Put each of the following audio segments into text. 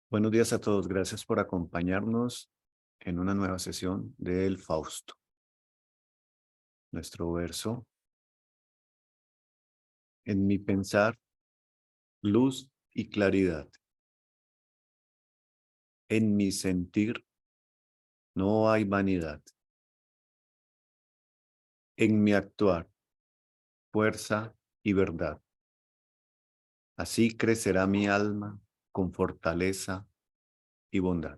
Buenos días a todos. Gracias por acompañarnos en una nueva sesión del Fausto. Nuestro verso: en mi pensar, luz y claridad. En mi sentir no hay vanidad. En mi actuar, fuerza y verdad. Así crecerá mi alma con fortaleza y bondad.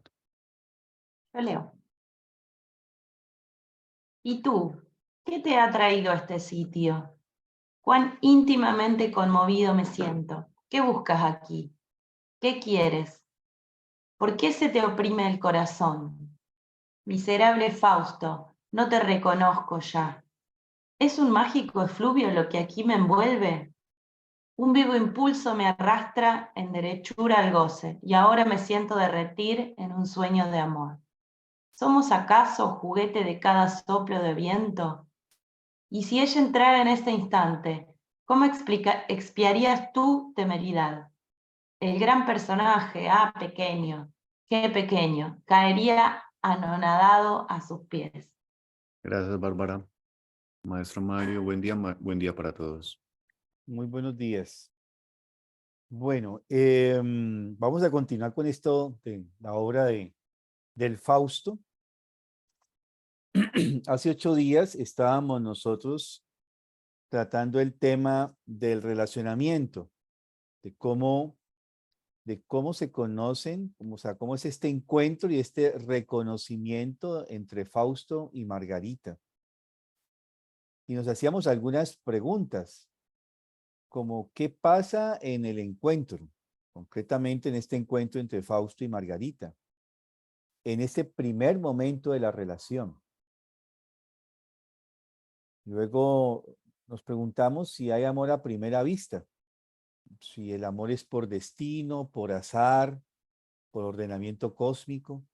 Yo leo. ¿Y tú? ¿Qué te ha traído a este sitio? Cuán íntimamente conmovido me siento. ¿Qué buscas aquí? ¿Qué quieres? ¿Por qué se te oprime el corazón? Miserable Fausto, no te reconozco ya. ¿Es un mágico efluvio lo que aquí me envuelve? Un vivo impulso me arrastra en derechura al goce, y ahora me siento derretir en un sueño de amor. ¿Somos acaso juguete de cada soplo de viento? Y si ella entrara en este instante, ¿cómo expiarías tu temeridad? El gran personaje, pequeño, qué pequeño, caería anonadado a sus pies. Gracias, Bárbara. Maestro Mario, buen día, buen día para todos. Muy buenos días. Bueno, vamos a continuar con esto de la obra del Fausto. Hace 8 días estábamos nosotros tratando el tema del relacionamiento, de cómo se conocen, o sea, cómo es este encuentro y este reconocimiento entre Fausto y Margarita. Y nos hacíamos algunas preguntas, como qué pasa en el encuentro, concretamente en este encuentro entre Fausto y Margarita, en ese primer momento de la relación. Luego nos preguntamos si hay amor a primera vista, si el amor es por destino, por azar, por ordenamiento cósmico,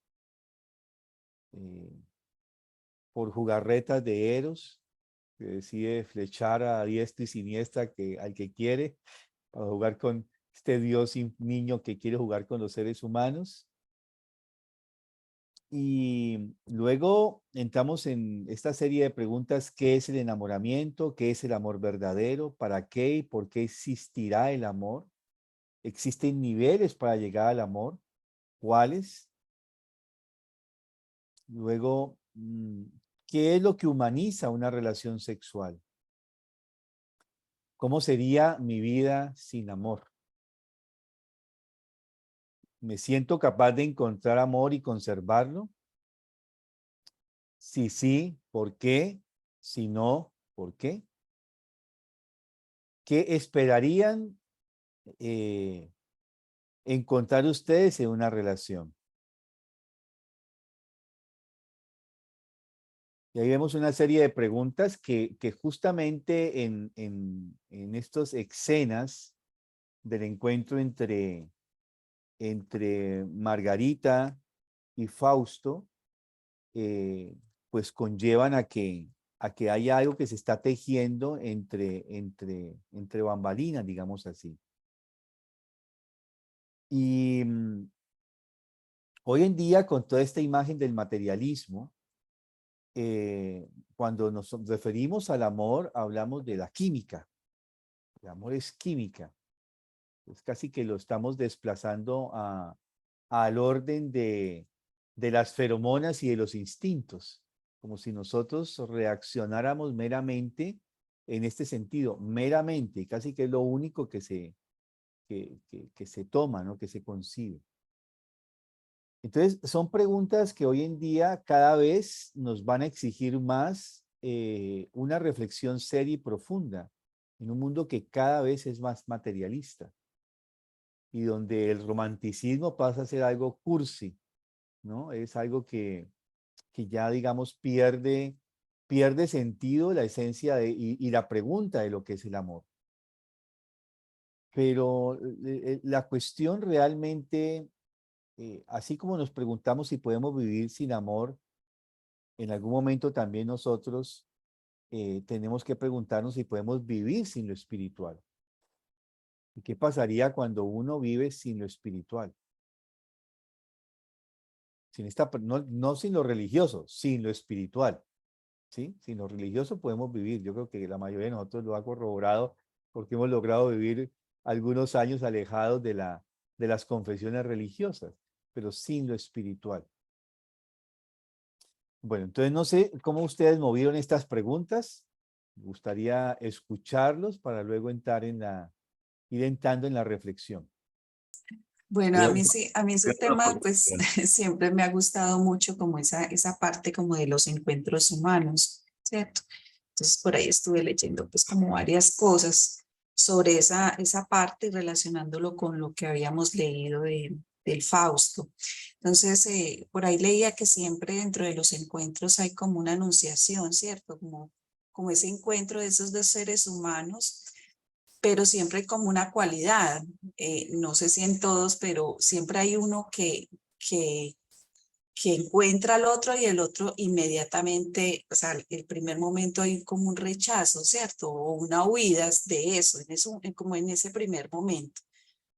eh, por jugarretas de Eros, que decide flechar a diestra y siniestra al que quiere, para jugar con este dios y niño que quiere jugar con los seres humanos. Y luego entramos en esta serie de preguntas: ¿qué es el enamoramiento? ¿Qué es el amor verdadero? ¿Para qué y por qué existirá el amor? ¿Existen niveles para llegar al amor? ¿Cuáles? Luego, ¿qué es lo que humaniza una relación sexual? ¿Cómo sería mi vida sin amor? ¿Me siento capaz de encontrar amor y conservarlo? Si sí, ¿por qué? Si no, ¿por qué? ¿Qué esperarían eh, encontrar ustedes en una relación? Y ahí vemos una serie de preguntas que justamente en estas escenas del encuentro entre Margarita y Fausto, pues conllevan a que haya algo que se está tejiendo entre bambalinas, digamos así. Y hoy en día, con toda esta imagen del materialismo, cuando nos referimos al amor, hablamos de la química. El amor es química. Es casi que lo estamos desplazando al orden de las feromonas y de los instintos, como si nosotros reaccionáramos meramente en este sentido, meramente, casi que es lo único que se toma, ¿no? Que se concibe. Entonces, son preguntas que hoy en día cada vez nos van a exigir más una reflexión seria y profunda en un mundo que cada vez es más materialista y donde el romanticismo pasa a ser algo cursi, ¿no? Es algo que ya, digamos, pierde sentido la esencia y la pregunta de lo que es el amor. Pero la cuestión realmente, así como nos preguntamos si podemos vivir sin amor, en algún momento también nosotros tenemos que preguntarnos si podemos vivir sin lo espiritual. ¿Y qué pasaría cuando uno vive sin lo espiritual? no sin lo religioso, sin lo espiritual, ¿sí? Sin lo religioso podemos vivir. Yo creo que la mayoría de nosotros lo ha corroborado porque hemos logrado vivir algunos años alejados de las confesiones religiosas, pero sin lo espiritual. Bueno, entonces no sé cómo ustedes movieron estas preguntas. Me gustaría escucharlos para luego ir entrando en la reflexión. Bueno, Yo- a mí ese yo no, tema porque- pues siempre me ha gustado mucho como esa parte como de los encuentros humanos, ¿cierto? Entonces por ahí estuve leyendo pues como varias cosas sobre esa parte y relacionándolo con lo que habíamos leído del Fausto. Entonces por ahí leía que siempre dentro de los encuentros hay como una anunciación, ¿cierto? Como ese encuentro de esos dos seres humanos, pero siempre hay como una cualidad, no sé si en todos, pero siempre hay uno que, que encuentra al otro y el otro inmediatamente, o sea, el primer momento hay como un rechazo, ¿cierto? O una huida de eso, como en ese primer momento.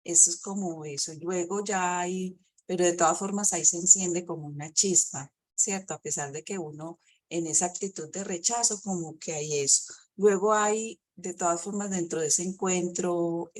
Eso es como eso. Y luego ya hay, pero de todas formas ahí se enciende como una chispa, ¿cierto? A pesar de que uno en esa actitud de rechazo como que hay eso. Luego hay, de todas formas, dentro de ese encuentro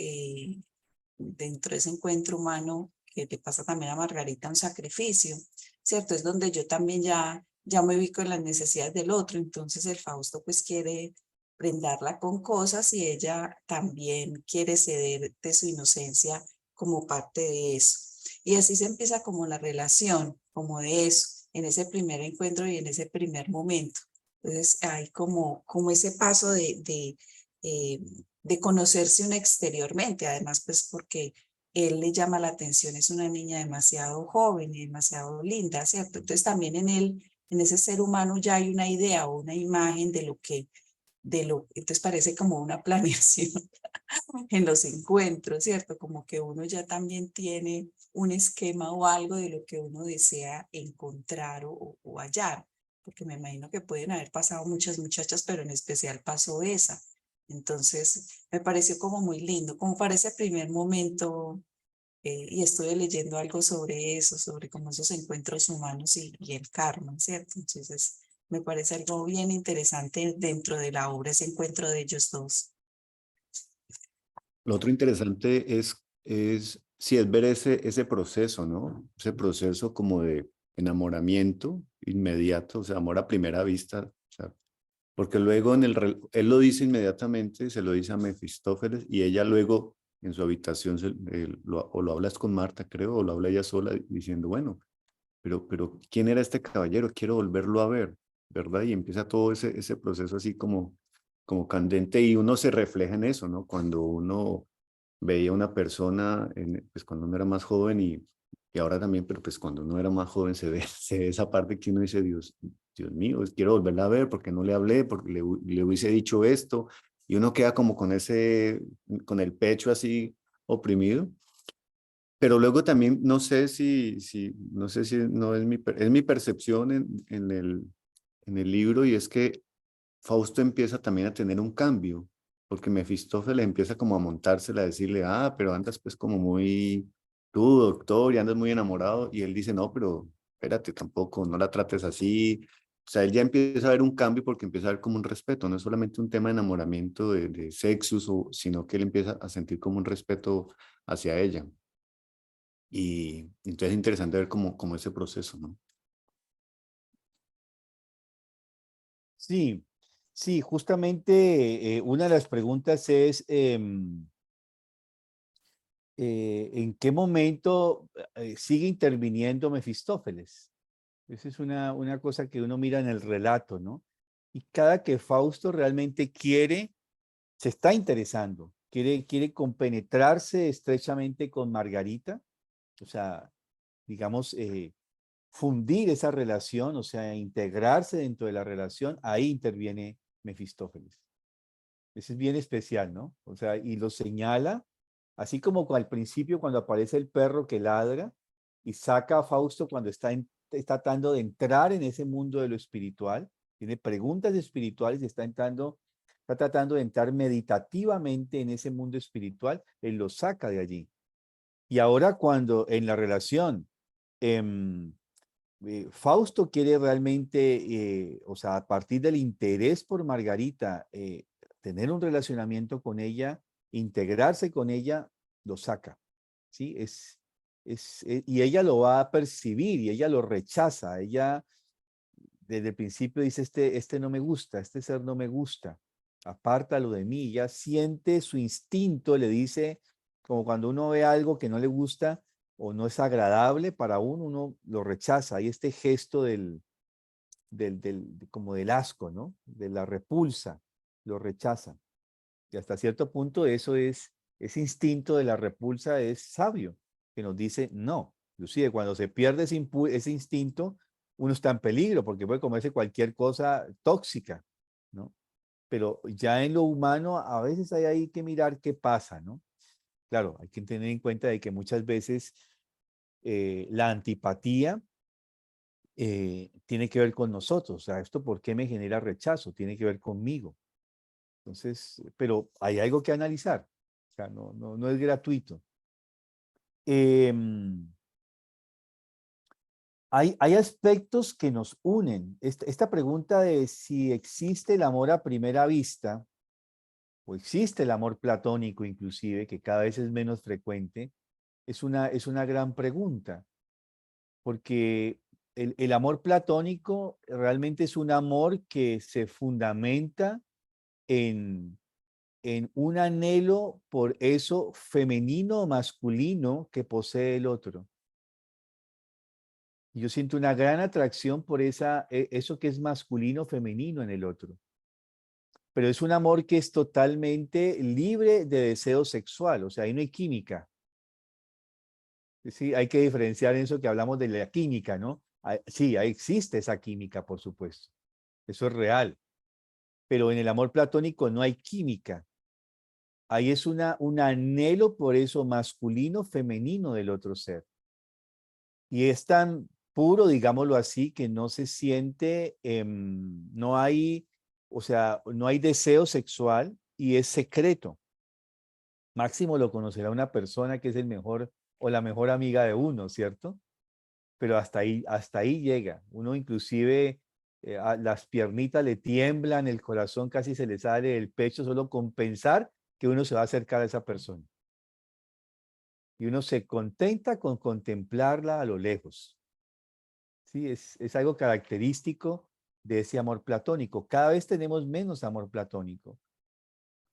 humano que le pasa también a Margarita, un sacrificio, ¿cierto? Es donde yo también ya me ubico en las necesidades del otro. Entonces el Fausto pues quiere prendarla con cosas y ella también quiere ceder de su inocencia como parte de eso. Y así se empieza como la relación, como de eso, en ese primer encuentro y en ese primer momento. Entonces hay como ese paso de conocerse uno exteriormente, además pues porque él le llama la atención, es una niña demasiado joven y demasiado linda, ¿cierto? Entonces también en él, en ese ser humano ya hay una idea o una imagen entonces parece como una planeación en los encuentros, ¿cierto? Como que uno ya también tiene un esquema o algo de lo que uno desea encontrar o hallar, porque me imagino que pueden haber pasado muchas muchachas, pero en especial pasó esa. Entonces, me pareció como muy lindo, como para ese primer momento, y estuve leyendo algo sobre eso, sobre como esos encuentros humanos y el karma, ¿cierto? Entonces, me parece algo bien interesante dentro de la obra, ese encuentro de ellos dos. Lo otro interesante sí, es ver ese proceso, ¿no? Ese proceso como de enamoramiento inmediato, o sea, amor a primera vista, o sea, porque luego él lo dice inmediatamente, se lo dice a Mefistófeles y ella luego en su habitación o lo hablas con Marta, creo, o lo habla ella sola diciendo, bueno, pero ¿quién era este caballero? Quiero volverlo a ver, ¿verdad? Y empieza todo ese proceso así como candente y uno se refleja en eso, ¿no? Cuando uno veía una persona, pues cuando uno era más joven y ahora también, pero pues cuando uno era más joven se ve esa parte que uno dice, Dios mío, quiero volverla a ver porque no le hablé, porque le hubiese dicho esto, y uno queda como con el pecho así oprimido. Pero luego también no sé si no es mi percepción en el libro y es que Fausto empieza también a tener un cambio, porque Mefistófeles empieza como a montársela, a decirle, pero andas pues como tú doctor, y andas muy enamorado, y él dice, no, pero espérate, tampoco, no la trates así. O sea, él ya empieza a ver un cambio porque empieza a ver como un respeto, no es solamente un tema de enamoramiento de sexos, sino que él empieza a sentir como un respeto hacia ella. Y entonces es interesante ver como ese proceso, ¿no? Sí, sí, justamente una de las preguntas es ¿en qué momento sigue interviniendo Mefistófeles? Esa es una cosa que uno mira en el relato, ¿no? Y cada que Fausto realmente se está interesando, quiere compenetrarse estrechamente con Margarita, o sea, digamos, fundir esa relación, o sea, integrarse dentro de la relación, ahí interviene Mefistófeles. Ese es bien especial, ¿no? O sea, y lo señala, así como al principio cuando aparece el perro que ladra y saca a Fausto cuando está tratando de entrar en ese mundo de lo espiritual, tiene preguntas espirituales y está tratando de entrar meditativamente en ese mundo espiritual, él lo saca de allí. Y ahora cuando en la relación, em, Fausto quiere realmente, o sea, a partir del interés por Margarita, tener un relacionamiento con ella, integrarse con ella, lo saca, ¿sí? Y ella lo va a percibir y ella lo rechaza. Ella desde el principio dice, este no me gusta, este ser no me gusta, apártalo de mí. Ya siente su instinto, le dice, como cuando uno ve algo que no le gusta o no es agradable para uno, uno lo rechaza. Hay este gesto como del asco, ¿no? De la repulsa, lo rechaza. Y hasta cierto punto ese instinto de la repulsa es sabio, que nos dice no. Inclusive cuando se pierde ese instinto, uno está en peligro porque puede comerse cualquier cosa tóxica, ¿no? Pero ya en lo humano a veces hay ahí que mirar qué pasa, ¿no? Claro, hay que tener en cuenta de que muchas veces la antipatía tiene que ver con nosotros. O sea, ¿esto por qué me genera rechazo? Tiene que ver conmigo. Entonces, pero hay algo que analizar. O sea, no es gratuito. Em, hay aspectos que nos unen. Esta pregunta de si existe el amor a primera vista, o existe el amor platónico inclusive, que cada vez es menos frecuente, es una gran pregunta, porque el amor platónico realmente es un amor que se fundamenta en un anhelo por eso femenino o masculino que posee el otro. Y yo siento una gran atracción por eso que es masculino o femenino en el otro. Pero es un amor que es totalmente libre de deseo sexual, o sea, ahí no hay química. Sí, hay que diferenciar eso que hablamos de la química, ¿no? Sí, ahí existe esa química, por supuesto. Eso es real. Pero en el amor platónico no hay química. Ahí es un anhelo por eso masculino, femenino del otro ser. Y es tan puro, digámoslo así, que no se siente, no hay, o sea, no hay deseo sexual y es secreto. Máximo lo conocerá una persona que es el mejor o la mejor amiga de uno, ¿cierto? Pero hasta ahí llega. Uno inclusive, las piernitas le tiemblan, el corazón casi se le sale del pecho solo con pensar que uno se va a acercar a esa persona. Y uno se contenta con contemplarla a lo lejos. Sí, es algo característico de ese amor platónico. Cada vez tenemos menos amor platónico.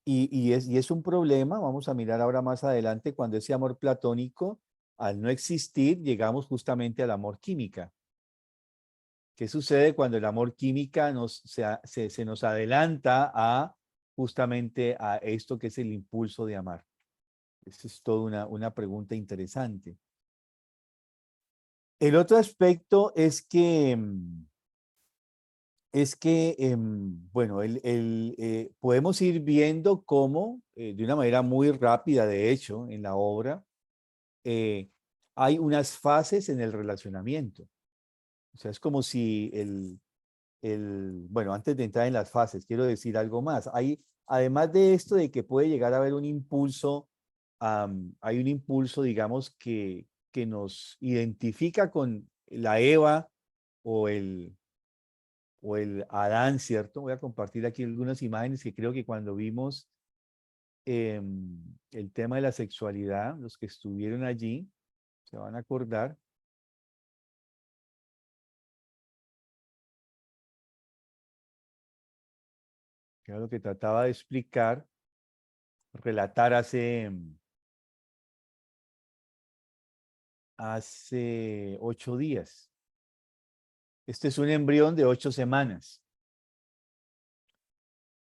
Y es un problema, vamos a mirar ahora más adelante, cuando ese amor platónico, al no existir, llegamos justamente al amor química. ¿Qué sucede cuando el amor química se nos adelanta a justamente a esto que es el impulso de amar? Esa es toda una pregunta interesante. El otro aspecto bueno, podemos ir viendo cómo, de una manera muy rápida, de hecho, en la obra, hay unas fases en el relacionamiento. O sea, es como si bueno, antes de entrar en las fases, quiero decir algo más. Además de esto de que puede llegar a haber un impulso, hay un impulso, digamos, que nos identifica con la Eva o el Adán, ¿cierto? Voy a compartir aquí algunas imágenes que creo que cuando vimos el tema de la sexualidad, los que estuvieron allí se van a acordar. Que era lo que trataba de explicar, relatar hace 8 días. Este es un embrión de 8 semanas.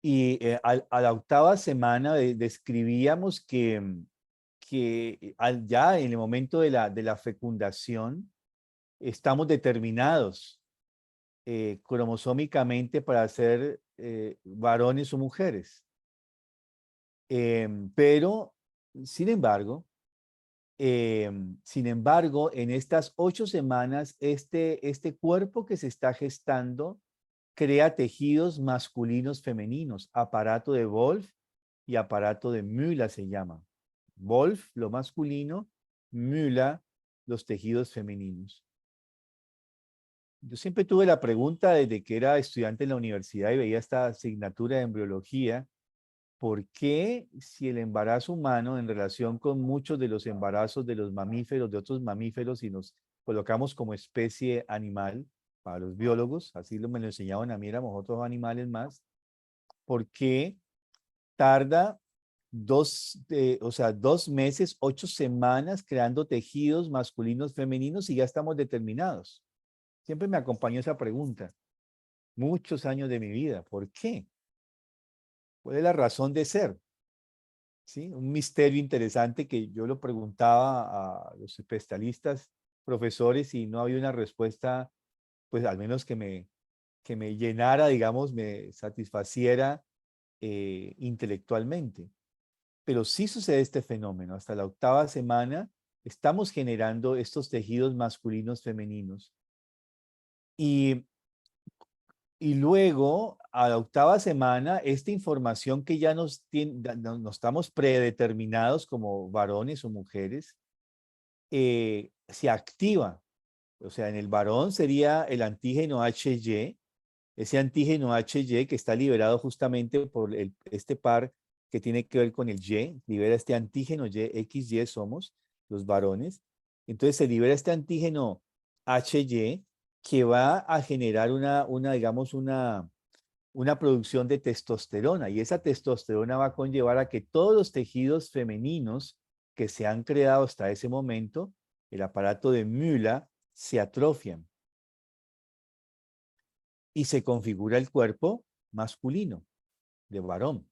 Y a la octava semana describíamos que ya en el momento de la fecundación estamos determinados cromosómicamente para ser varones o mujeres. Pero, sin embargo, en estas 8 semanas, este cuerpo que se está gestando crea tejidos masculinos femeninos, aparato de Wolf y aparato de Müller se llama. Wolf, lo masculino, Müller, los tejidos femeninos. yo siempre tuve la pregunta desde que era estudiante en la universidad y veía esta asignatura de embriología, ¿por qué si el embarazo humano en relación con muchos de los embarazos de los mamíferos, de otros mamíferos, y nos colocamos como especie animal para los biólogos, así me lo enseñaban a mí, éramos otros animales más, ¿por qué tarda 2 meses, 8 semanas creando tejidos masculinos, femeninos y ya estamos determinados? Siempre me acompañó esa pregunta, muchos años de mi vida. ¿Por qué? ¿Cuál es la razón de ser? ¿Sí? Un misterio interesante que yo lo preguntaba a los especialistas, profesores, y no había una respuesta, pues al menos que me llenara, digamos, me satisfaciera intelectualmente. Pero sí sucede este fenómeno. Hasta la 8ª semana estamos generando estos tejidos masculinos, femeninos. Y luego, a la 8ª semana, esta información que ya nos estamos predeterminados como varones o mujeres, se activa. O sea, en el varón sería el antígeno HY, ese antígeno HY que está liberado justamente por este par que tiene que ver con el Y, libera este antígeno Y, XY somos los varones. Entonces se libera este antígeno HY que va a generar digamos, una producción de testosterona, y esa testosterona va a conllevar a que todos los tejidos femeninos que se han creado hasta ese momento, el aparato de Müller, se atrofian y se configura el cuerpo masculino, de varón.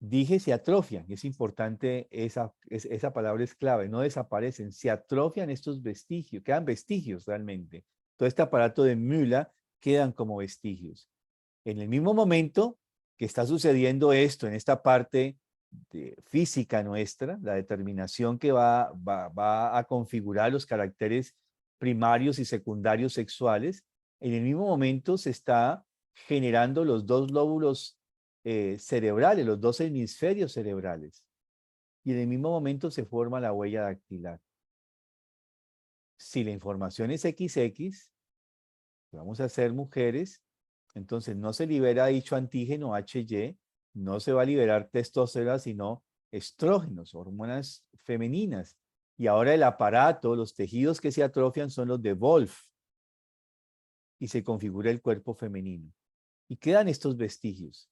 Dije se atrofian, es importante, esa palabra es clave, no desaparecen, se atrofian estos vestigios, quedan vestigios realmente. Todo este aparato de Müller quedan como vestigios. En el mismo momento que está sucediendo esto, en esta parte física nuestra, la determinación que va a configurar los caracteres primarios y secundarios sexuales, en el mismo momento se está generando los dos lóbulos cerebrales, los dos hemisferios cerebrales. Y en el mismo momento se forma la huella dactilar. Si la información es XX, vamos a ser mujeres, entonces no se libera dicho antígeno HY, no se va a liberar testosterona, sino estrógenos, hormonas femeninas. Y ahora el aparato, los tejidos que se atrofian son los de Wolff y se configura el cuerpo femenino. Y quedan estos vestigios.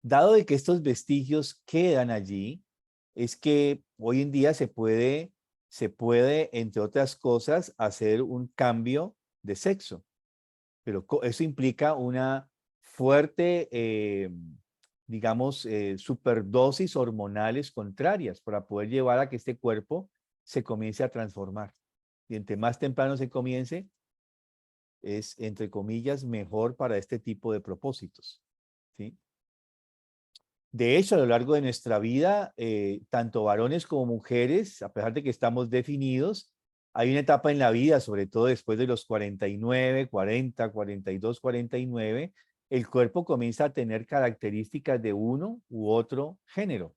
Dado de que estos vestigios quedan allí, es que hoy en día se puede, entre otras cosas, hacer un cambio de sexo. Pero eso implica una fuerte, digamos, superdosis hormonales contrarias para poder llevar a que este cuerpo se comience a transformar. Y entre más temprano se comience, es, entre comillas, mejor para este tipo de propósitos, ¿sí? De hecho, a lo largo de nuestra vida, tanto varones como mujeres, a pesar de que estamos definidos, hay una etapa en la vida, sobre todo después de los 49, 40, 42, 49, el cuerpo comienza a tener características de uno u otro género.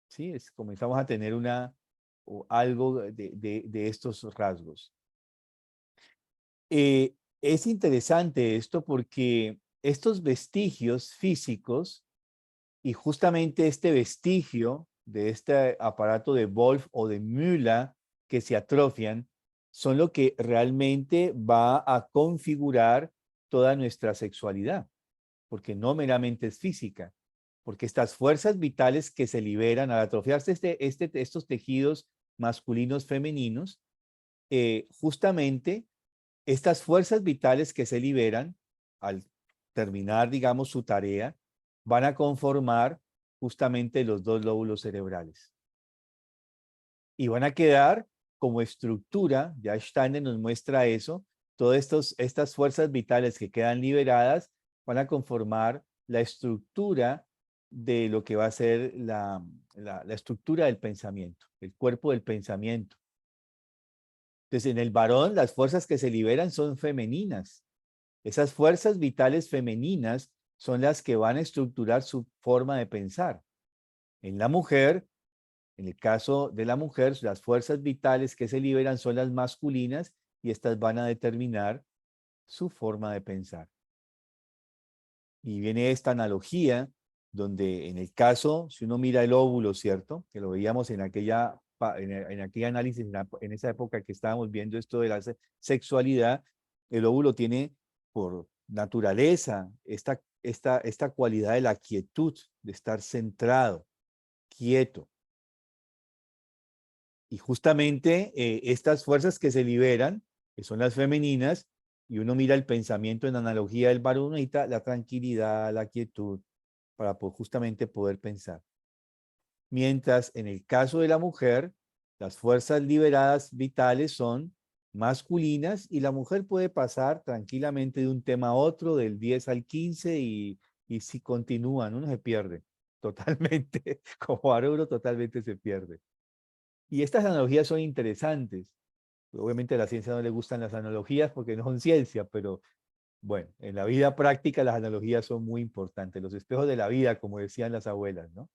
¿Sí? Comenzamos a tener algo de estos rasgos. Es interesante esto porque estos vestigios físicos y justamente este vestigio de este aparato de Wolff o de Müller que se atrofian son lo que realmente va a configurar toda nuestra sexualidad, porque no meramente es física, porque estas fuerzas vitales que se liberan al atrofiarse estos tejidos masculinos femeninos, justamente estas fuerzas vitales que se liberan al terminar, digamos, su tarea, van a conformar justamente los dos lóbulos cerebrales. Y van a quedar como estructura, ya Steiner nos muestra eso, todas estas fuerzas vitales que quedan liberadas van a conformar la estructura de lo que va a ser la estructura del pensamiento, el cuerpo del pensamiento. Entonces, en el varón, las fuerzas que se liberan son femeninas. Esas fuerzas vitales femeninas son las que van a estructurar su forma de pensar. En la mujer, En el caso de la mujer, las fuerzas vitales que se liberan son las masculinas y estas van a determinar su forma de pensar. Y viene esta analogía donde en el caso, si uno mira el óvulo, ¿cierto? Que lo veíamos en aquel análisis, en esa época que estábamos viendo esto de la sexualidad, el óvulo tiene por naturaleza esta cualidad de la quietud, de estar centrado, quieto. Y justamente estas fuerzas que se liberan, que son las femeninas, y uno mira el pensamiento en analogía del varón, necesita la tranquilidad, la quietud, para justamente poder pensar. Mientras en el caso de la mujer, las fuerzas liberadas vitales son masculinas y la mujer puede pasar tranquilamente de un tema a otro, del 10 al 15 y si continúan, uno se pierde totalmente, como varón totalmente se pierde. Y estas analogías son interesantes. Obviamente a la ciencia no le gustan las analogías porque no son ciencia, pero bueno, en la vida práctica las analogías son muy importantes, los espejos de la vida, como decían las abuelas, ¿no?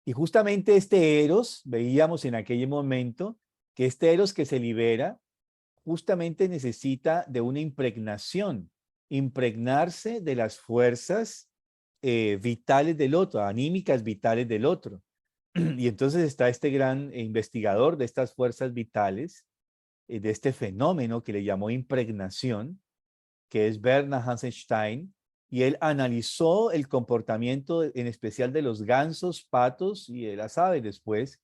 Y justamente este Eros, veíamos en aquel momento que este Eros que se libera, justamente necesita de una impregnación, impregnarse de las fuerzas vitales del otro, anímicas vitales del otro. Y entonces está este gran investigador de estas fuerzas vitales, de este fenómeno que le llamó impregnación, que es Bernhard Hansenstein, y él analizó el comportamiento en especial de los gansos, patos y de las aves después,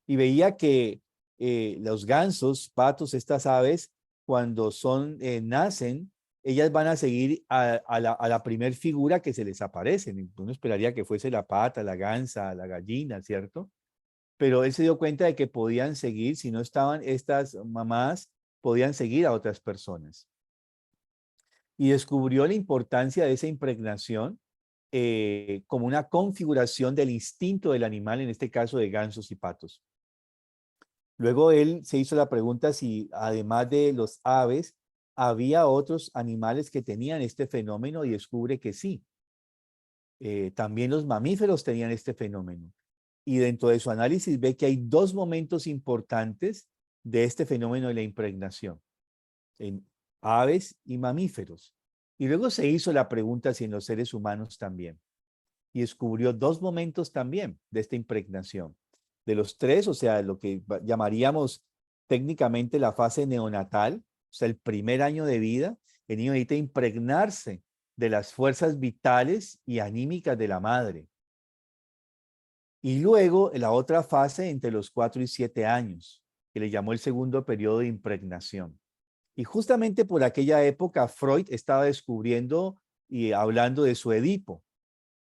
y veía que los gansos, patos, estas aves, cuando nacen, ellas van a seguir a la primer figura que se les aparece. Uno esperaría que fuese la pata, la gansa, la gallina, ¿cierto? Pero él se dio cuenta de que podían seguir, si no estaban estas mamás, podían seguir a otras personas. Y descubrió la importancia de esa impregnación como una configuración del instinto del animal, en este caso de gansos y patos. Luego él se hizo la pregunta si además de los aves, había otros animales que tenían este fenómeno y descubre que sí. También los mamíferos tenían este fenómeno. Y dentro de su análisis ve que hay dos momentos importantes de este fenómeno de la impregnación, en aves y mamíferos. Y luego se hizo la pregunta si en los seres humanos también. Y descubrió dos momentos también de esta impregnación. De los tres, o sea, lo que llamaríamos técnicamente la fase neonatal, o sea, el primer año de vida, el niño necesita impregnarse de las fuerzas vitales y anímicas de la madre. Y luego la otra fase entre los 4 y 7 años, que le llamó el segundo periodo de impregnación. Y justamente por aquella época Freud estaba descubriendo y hablando de su Edipo,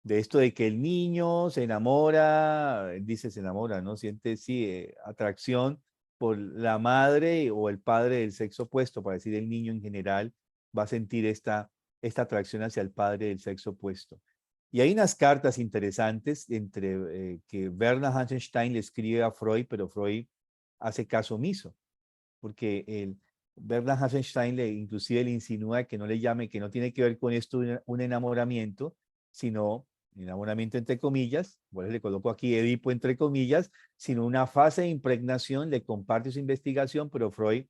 de esto de que el niño se enamora, dice se enamora, ¿no? Siente, sí, atracción por la madre o el padre del sexo opuesto, para decir el niño en general va a sentir esta atracción hacia el padre del sexo opuesto. Y hay unas cartas interesantes que Bernhard Hansenstein le escribe a Freud, pero Freud hace caso omiso, porque Bernhard Hansenstein inclusive le insinúa que no le llame, que no tiene que ver con esto un enamoramiento, sino enamoramiento entre comillas, bueno, le coloco aquí Edipo entre comillas, sino una fase de impregnación, le comparte su investigación, pero Freud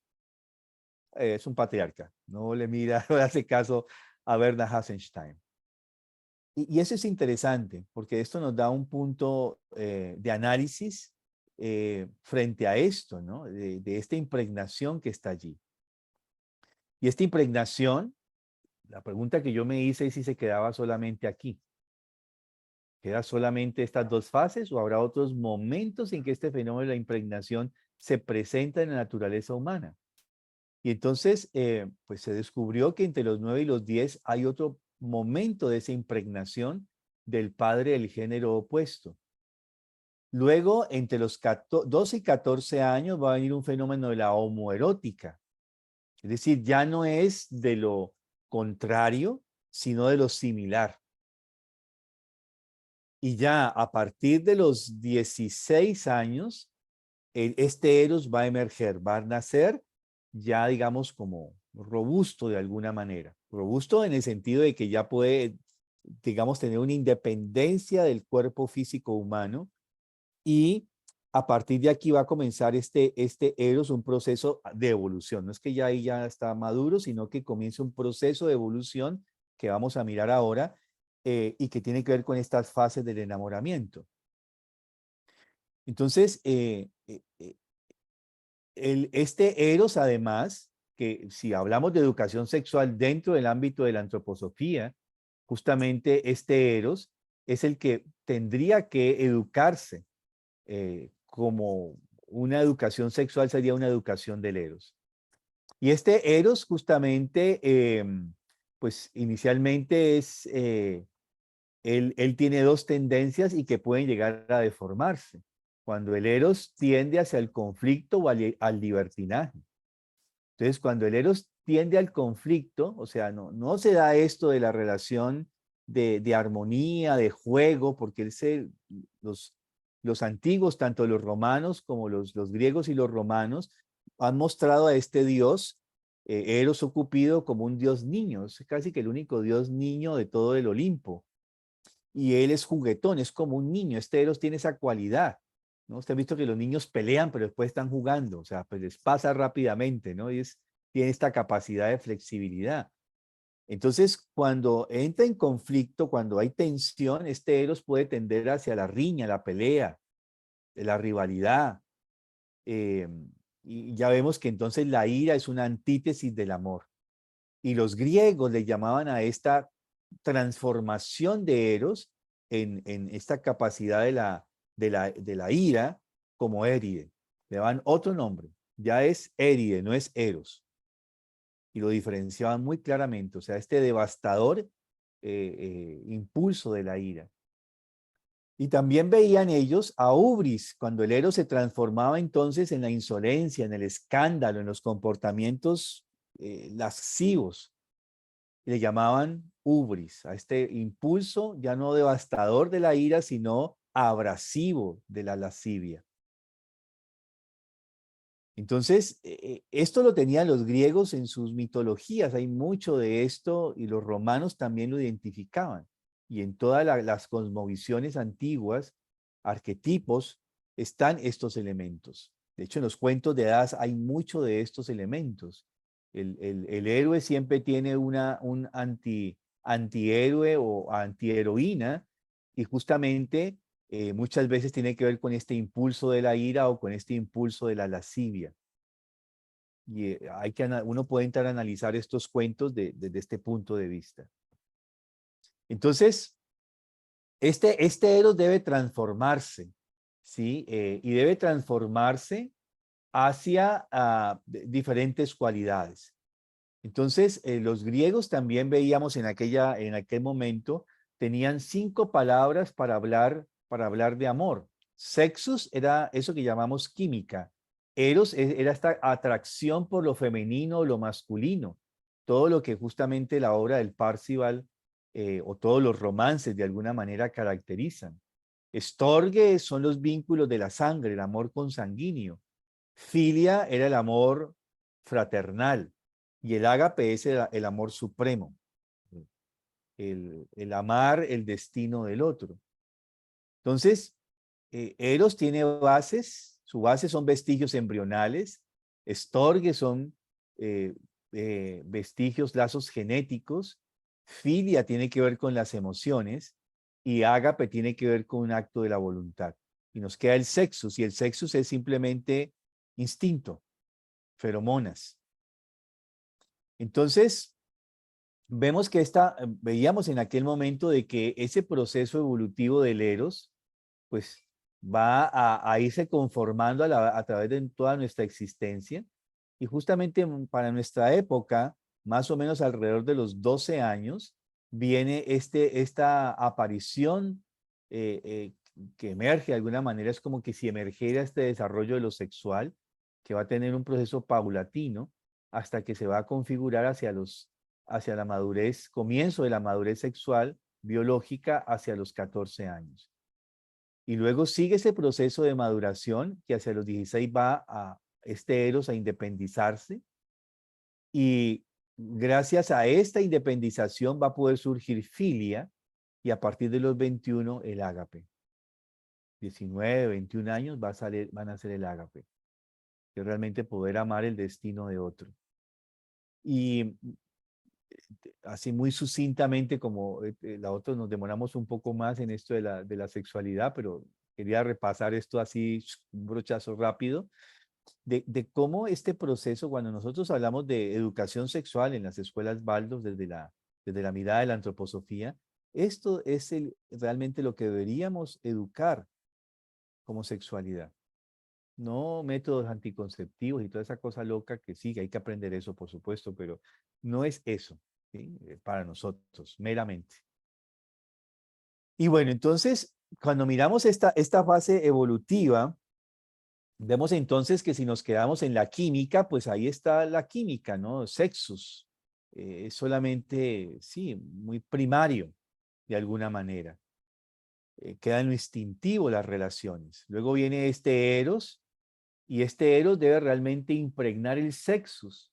es un patriarca, no le mira, no le hace caso a Bernhard Hansenstein. Y eso es interesante, porque esto nos da un punto de análisis frente a esto, ¿no? De esta impregnación que está allí. Y esta impregnación, la pregunta que yo me hice es si se quedaba solamente aquí. ¿Queda solamente estas dos fases o habrá otros momentos en que este fenómeno de la impregnación se presenta en la naturaleza humana? Y entonces, pues se descubrió que entre los 9 y los 10 hay otro momento de esa impregnación del padre del género opuesto. Luego, entre los 12 y 14 años va a venir un fenómeno de la homoerótica. Es decir, ya no es de lo contrario, sino de lo similar. Y ya a partir de los 16 años, este Eros va a emerger, va a nacer ya, digamos, como robusto de alguna manera. Robusto en el sentido de que ya puede, digamos, tener una independencia del cuerpo físico humano Y a partir de aquí va a comenzar este Eros, un proceso de evolución. No es que ya ahí ya está maduro, sino que comienza un proceso de evolución que vamos a mirar ahora y que tiene que ver con estas fases del enamoramiento. Entonces, este Eros, además, que si hablamos de educación sexual dentro del ámbito de la antroposofía, justamente este Eros es el que tendría que educarse como una educación sexual sería una educación del Eros. Y este Eros justamente, pues inicialmente él tiene dos tendencias y que pueden llegar a deformarse. Cuando el Eros tiende hacia el conflicto o al libertinaje. Entonces, cuando el Eros tiende al conflicto, o sea, no se da esto de la relación de armonía, de juego, porque los antiguos, tanto los romanos como los griegos y los romanos, han mostrado a este dios, Eros o Cupido, como un dios niño, es casi que el único dios niño de todo el Olimpo. Y él es juguetón, es como un niño, este Eros tiene esa cualidad, ¿no? Usted ha visto que los niños pelean, pero después están jugando, o sea, pues les pasa rápidamente, ¿no? Y tiene esta capacidad de flexibilidad. Entonces, cuando entra en conflicto, cuando hay tensión, este Eros puede tender hacia la riña, la pelea, la rivalidad. Y ya vemos que entonces la ira es una antítesis del amor. Y los griegos le llamaban a esta transformación de Eros en esta capacidad de la ira como Éride. Le daban otro nombre. Ya es Éride, no es Eros. Y lo diferenciaban muy claramente. O sea, este devastador impulso de la ira. Y también veían ellos a Ubris, cuando el Eros se transformaba entonces en la insolencia, en el escándalo, en los comportamientos lascivos. Le llamaban Ubris, a este impulso ya no devastador de la ira, sino abrasivo de la lascivia. Entonces, esto lo tenían los griegos en sus mitologías, hay mucho de esto y los romanos también lo identificaban. Y en todas las cosmovisiones antiguas, arquetipos, están estos elementos. De hecho, en los cuentos de hadas hay mucho de estos elementos. El héroe siempre tiene un antihéroe o antiheroína y justamente muchas veces tiene que ver con este impulso de la ira o con este impulso de la lascivia. Y uno puede entrar a analizar estos cuentos desde este punto de vista. Entonces, este Eros debe transformarse, ¿sí? Y debe transformarse hacia diferentes cualidades. Entonces, los griegos también veíamos en aquel momento, tenían 5 palabras para hablar de amor. Sexus era eso que llamamos química. Eros era esta atracción por lo femenino o lo masculino. Todo lo que justamente la obra del Parzival o todos los romances de alguna manera caracterizan. Storge son los vínculos de la sangre, el amor consanguíneo. Filia era el amor fraternal y el ágape es el amor supremo, el amar el destino del otro. Entonces, Eros tiene bases, su base son vestigios embrionales, Storge son vestigios, lazos genéticos, Filia tiene que ver con las emociones y ágape tiene que ver con un acto de la voluntad. Y nos queda el sexus, y el sexus es simplemente instinto, feromonas. Entonces, vemos que veíamos en aquel momento de que ese proceso evolutivo del Eros, pues va a irse conformando a través de toda nuestra existencia. Y justamente para nuestra época, más o menos alrededor de los 12 años, viene esta aparición que emerge de alguna manera, es como que si emergiera este desarrollo de lo sexual, que va a tener un proceso paulatino hasta que se va a configurar hacia la madurez, comienzo de la madurez sexual biológica hacia los 14 años. Y luego sigue ese proceso de maduración que hacia los 16 va a este Eros a independizarse y gracias a esta independización va a poder surgir filia y a partir de los 21 el ágape. 19, 21 años van a ser el ágape, que es realmente poder amar el destino de otro. Y así muy sucintamente, como la otra nos demoramos un poco más en esto de la sexualidad, pero quería repasar esto así, un brochazo rápido, de cómo este proceso, cuando nosotros hablamos de educación sexual en las escuelas Waldorf desde la mirada de la antroposofía, esto es realmente lo que deberíamos educar como sexualidad. No métodos anticonceptivos y toda esa cosa loca que sí, que hay que aprender eso, por supuesto, pero no es eso, ¿sí? Para nosotros, meramente. Y bueno, entonces, cuando miramos esta fase evolutiva, vemos entonces que si nos quedamos en la química, pues ahí está la química, ¿no? Sexus. Es solamente, sí, muy primario, de alguna manera. Queda en lo instintivo las relaciones. Luego viene este eros, y este eros debe realmente impregnar el sexus.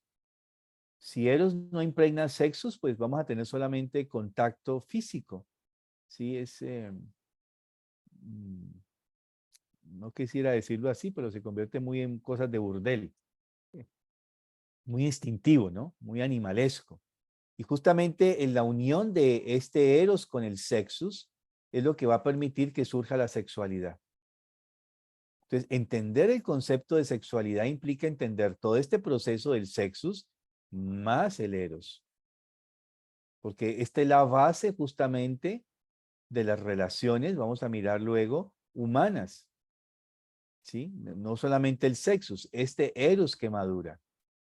Si eros no impregna sexus, pues vamos a tener solamente contacto físico. Sí, mm, no quisiera decirlo así, pero se convierte muy en cosas de burdel. Muy instintivo, ¿no? Muy animalesco. Y justamente en la unión de este eros con el sexus es lo que va a permitir que surja la sexualidad. Entonces, entender el concepto de sexualidad implica entender todo este proceso del sexus más el eros. Porque esta es la base justamente de las relaciones, vamos a mirar luego, humanas. ¿Sí? No solamente el sexus, este eros que madura.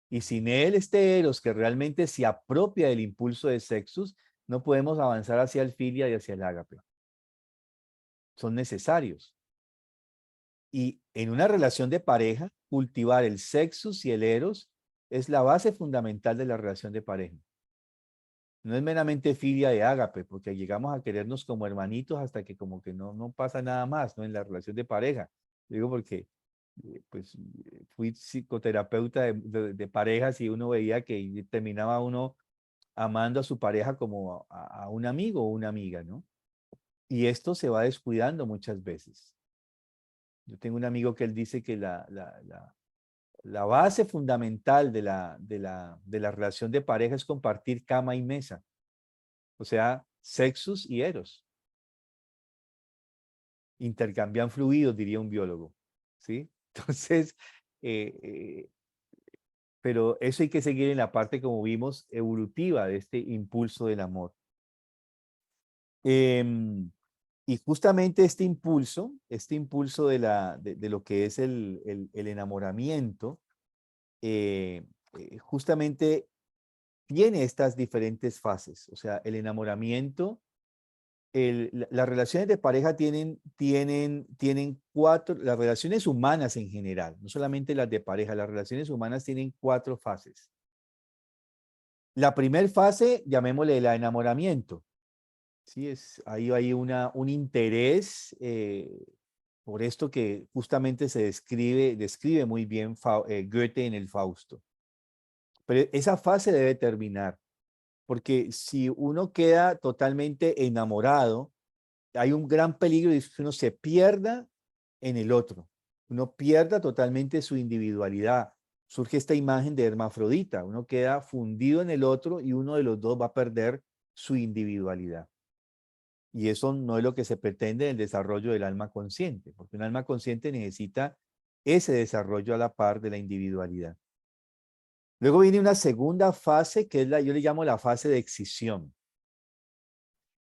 Y sin él, este eros que realmente se apropia del impulso de sexus, no podemos avanzar hacia el filia y hacia el ágape. Son necesarios. Y en una relación de pareja, cultivar el sexus y el eros es la base fundamental de la relación de pareja. No es meramente filia y ágape, porque llegamos a querernos como hermanitos hasta que como que no pasa nada más, ¿no? En la relación de pareja. Digo porque pues fui psicoterapeuta de parejas y uno veía que terminaba uno amando a su pareja como a un amigo o una amiga, ¿no? Y esto se va descuidando muchas veces. Yo tengo un amigo que él dice que la base fundamental de la relación de pareja es compartir cama y mesa. O sea, sexus y eros. Intercambian fluidos, diría un biólogo. ¿Sí? Entonces, eh, eh, pero eso hay que seguir en la parte, como vimos, evolutiva de este impulso del amor. Y justamente este impulso de lo que es el enamoramiento, justamente tiene estas diferentes fases. O sea, el enamoramiento, las relaciones de pareja tienen cuatro, las relaciones humanas en general, no solamente las de pareja, las relaciones humanas tienen cuatro fases. La primera fase, llamémosle el enamoramiento. Sí, ahí hay un interés por esto que justamente describe muy bien Goethe en el Fausto. Pero esa fase debe terminar, porque si uno queda totalmente enamorado, hay un gran peligro de que uno se pierda en el otro, uno pierda totalmente su individualidad. Surge esta imagen de hermafrodita, uno queda fundido en el otro y uno de los dos va a perder su individualidad. Y eso no es lo que se pretende en el desarrollo del alma consciente, porque un alma consciente necesita ese desarrollo a la par de la individualidad. Luego viene una segunda fase que es yo le llamo la fase de excisión.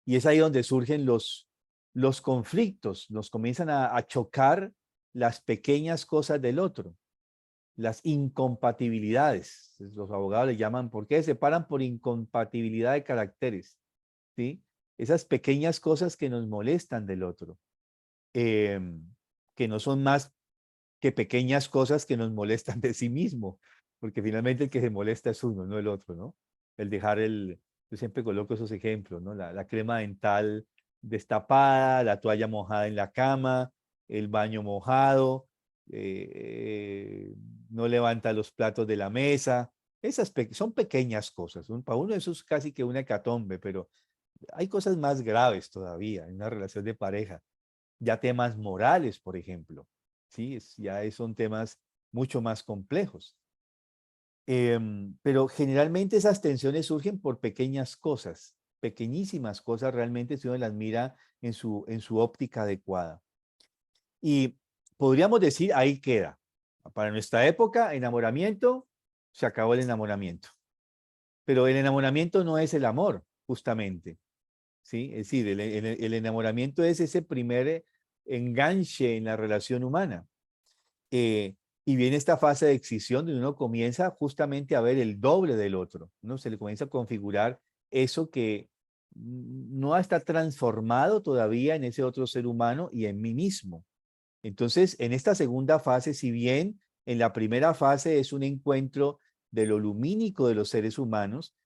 Y es ahí donde surgen los conflictos, nos comienzan a chocar las pequeñas cosas del otro, las incompatibilidades. Los abogados le llaman, ¿por qué se separan? Por incompatibilidad de caracteres, ¿sí? Esas pequeñas cosas que nos molestan del otro, que no son más que pequeñas cosas que nos molestan de sí mismo, porque finalmente el que se molesta es uno, no el otro, ¿no? El dejar yo siempre coloco esos ejemplos, ¿no? La crema dental destapada, la toalla mojada en la cama, el baño mojado, no levanta los platos de la mesa. Esas son pequeñas cosas. Para uno eso es casi que una hecatombe, pero hay cosas más graves todavía en una relación de pareja. ya temas morales, por ejemplo. ¿Sí? Son temas mucho más complejos. Pero generalmente esas tensiones surgen por pequeñas cosas, pequeñísimas cosas realmente si uno las mira en su óptica adecuada. Y podríamos decir, ahí queda. Para nuestra época, enamoramiento, se acabó el enamoramiento. Pero el enamoramiento no es el amor, justamente. ¿Sí? Es decir, el enamoramiento es ese primer enganche en la relación humana. Y viene esta fase de excisión donde uno comienza justamente a ver el doble del otro. Uno se le comienza a configurar eso que no está transformado todavía en ese otro ser humano y en mí mismo. Entonces, en esta segunda fase, si bien en la primera fase es un encuentro de lo lumínico de los seres humanos,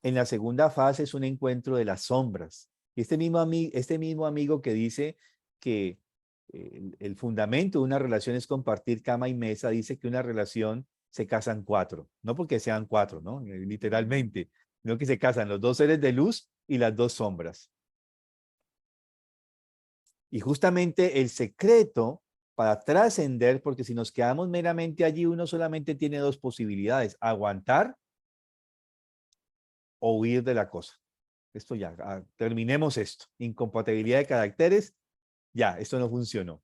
en la segunda fase es un encuentro de las sombras. Y este mismo amigo que dice que el fundamento de una relación es compartir cama y mesa, dice que una relación se casan 4, no porque sean 4, ¿no? Literalmente, sino que se casan los 2 seres de luz y las 2 sombras. Y justamente el secreto para trascender, porque si nos quedamos meramente allí, uno solamente tiene 2 posibilidades, aguantar o huir de la cosa. Esto ya, terminemos esto. Incompatibilidad de caracteres, ya, esto no funcionó.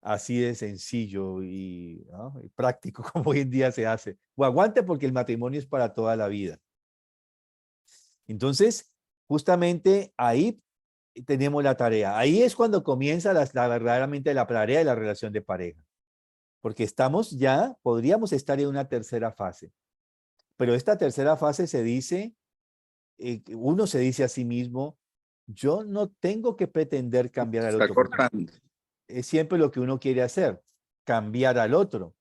Así de sencillo y, ¿no?, y práctico como hoy en día se hace. O aguante porque el matrimonio es para toda la vida. Entonces, justamente ahí tenemos la tarea. Ahí es cuando comienza verdaderamente la tarea de la relación de pareja. Porque podríamos estar en una tercera fase. Pero esta tercera fase se dice, uno se dice a sí mismo, yo no tengo que pretender cambiar al Está otro. Porque cortando. es siempre lo que uno quiere hacer, cambiar al otro.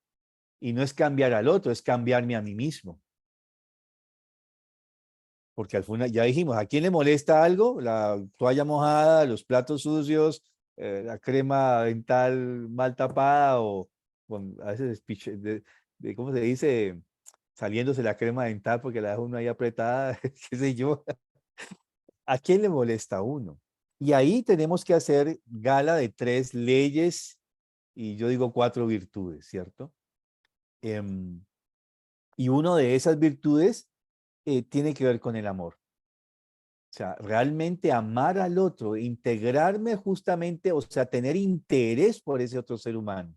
Y no es cambiar al otro, es cambiarme a mí mismo. Porque al final, ya dijimos, ¿a quién le molesta algo? La toalla mojada, los platos sucios, la crema dental mal tapada o a veces, ¿cómo se dice? Saliéndose la crema dental porque la deja uno ahí apretada, qué sé yo. ¿A quién le molesta a uno? Y ahí tenemos que hacer gala de 3 leyes y yo digo 4 virtudes, ¿cierto? Y una de esas virtudes tiene que ver con el amor. O sea, realmente amar al otro, integrarme justamente, o sea, tener interés por ese otro ser humano.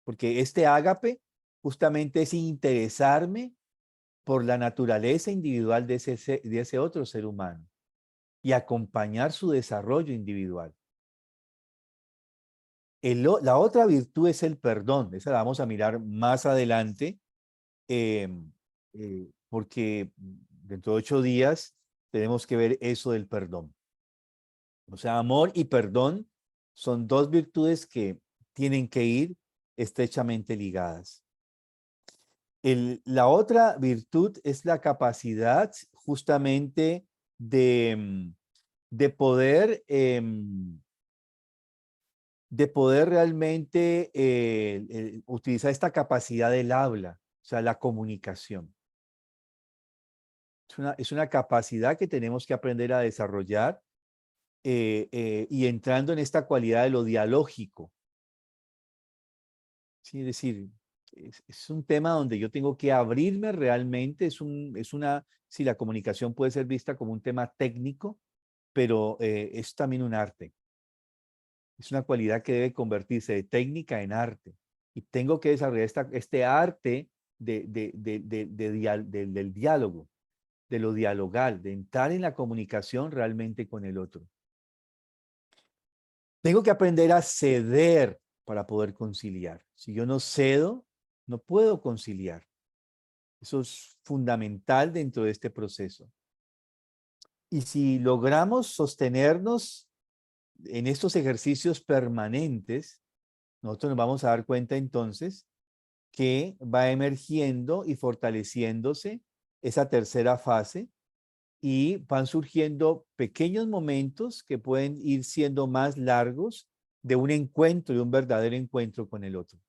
Porque este ágape justamente es interesarme por la naturaleza individual de ese otro ser humano y acompañar su desarrollo individual. La otra virtud es el perdón. Esa la vamos a mirar más adelante, porque dentro de 8 días tenemos que ver eso del perdón. O sea, amor y perdón son 2 virtudes que tienen que ir estrechamente ligadas. La otra virtud es la capacidad justamente de poder realmente utilizar esta capacidad del habla, o sea, la comunicación. Es una capacidad que tenemos que aprender a desarrollar y entrando en esta cualidad de lo dialógico. Sí, es decir, es un tema donde yo tengo que abrirme realmente, sí, la comunicación puede ser vista como un tema técnico, pero es también un arte. Es una cualidad que debe convertirse de técnica en arte. Y tengo que desarrollar este arte del diálogo, de lo dialogal, de entrar en la comunicación realmente con el otro. Tengo que aprender a ceder para poder conciliar. Si yo no cedo, no puedo conciliar. Eso es fundamental dentro de este proceso. Y si logramos sostenernos en estos ejercicios permanentes, nosotros nos vamos a dar cuenta entonces que va emergiendo y fortaleciéndose esa tercera fase y van surgiendo pequeños momentos que pueden ir siendo más largos de un encuentro, de un verdadero encuentro con el otro.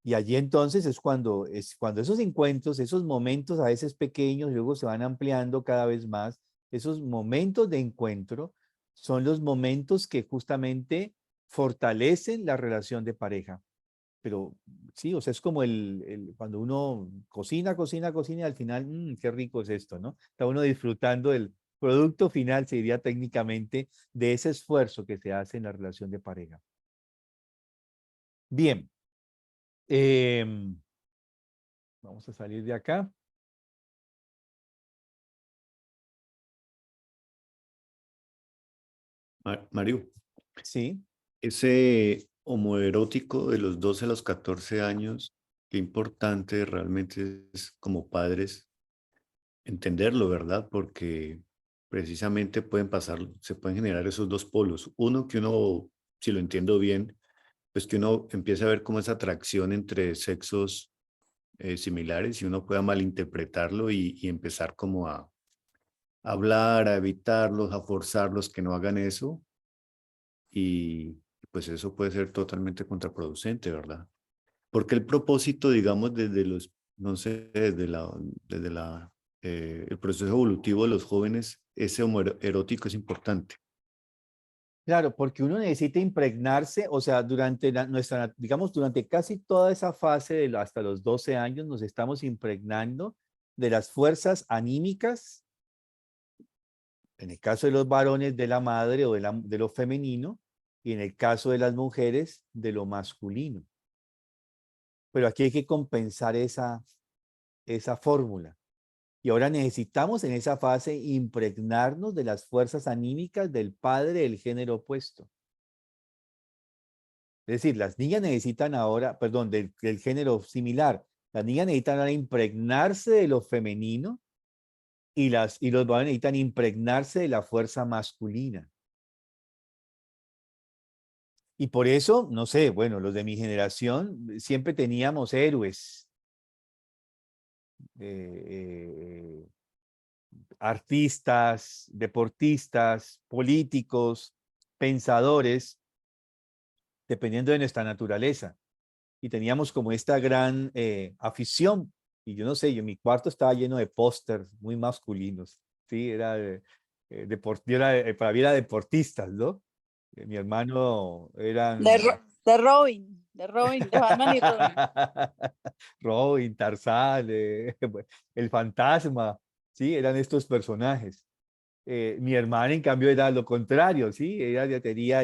Y allí entonces es cuando esos encuentros, esos momentos a veces pequeños, luego se van ampliando cada vez más Esos momentos de encuentro son los momentos que justamente fortalecen la relación de pareja. Pero sí, o sea, es como cuando uno cocina, cocina, cocina y al final, qué rico es esto, ¿no? Está uno disfrutando del producto final, se diría técnicamente, de ese esfuerzo que se hace en la relación de pareja. Bien, vamos a salir de acá. Mario, Sí, ese homoerótico de los 12 a los 14 años, qué importante realmente es como padres entenderlo, ¿verdad? Porque precisamente pueden pasar, se pueden generar esos dos polos. Uno que uno, si lo entiendo bien, pues que uno empieza a ver como esa atracción entre sexos similares y uno pueda malinterpretarlo y empezar como a hablar, a evitarlos, a forzarlos que no hagan eso y pues eso puede ser totalmente contraproducente, ¿verdad? Porque el propósito, digamos, desde los, no sé, el proceso evolutivo de los jóvenes, ese homoerótico es importante. claro, porque uno necesita impregnarse, o sea, durante nuestra, digamos, durante casi toda esa fase hasta los 12 años nos estamos impregnando de las fuerzas anímicas, en el caso de los varones de la madre o de lo femenino, y en el caso de las mujeres de lo masculino. Pero aquí hay que compensar esa fórmula. Y ahora necesitamos en esa fase impregnarnos de las fuerzas anímicas del padre del género opuesto. Es decir, las niñas necesitan ahora, perdón, del género similar, las niñas necesitan ahora impregnarse de lo femenino y los varones necesitan impregnarse de la fuerza masculina. Y por eso, no sé, bueno, los de mi generación siempre teníamos héroes, eh, artistas, deportistas, políticos, pensadores, dependiendo de nuestra naturaleza. Y teníamos como esta gran afición. Y yo no sé, mi cuarto estaba lleno de pósters muy masculinos. Sí, para mí era deportistas, ¿no? Mi hermano eran De Robin, de Batman y Robin. Robin, Tarzán, el fantasma, sí, eran estos personajes. Mi hermana, en cambio, era lo contrario, ¿sí? Ella ya tenía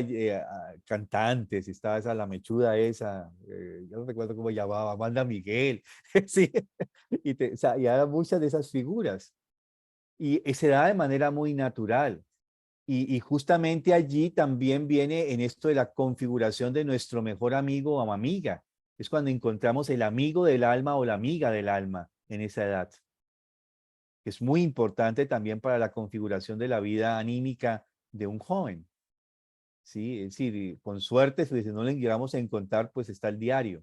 cantantes, estaba esa, la mechuda esa, yo no recuerdo cómo llamaba, Amanda Miguel, ¿sí? O sea, y eran muchas de esas figuras. Y se da de manera muy natural. Y justamente allí también viene en esto de la configuración de nuestro mejor amigo o amiga. Es cuando encontramos el amigo del alma o la amiga del alma en esa edad. Es muy importante también para la configuración de la vida anímica de un joven. ¿Sí? Es decir, con suerte, si no le llegamos a encontrar, pues está el diario.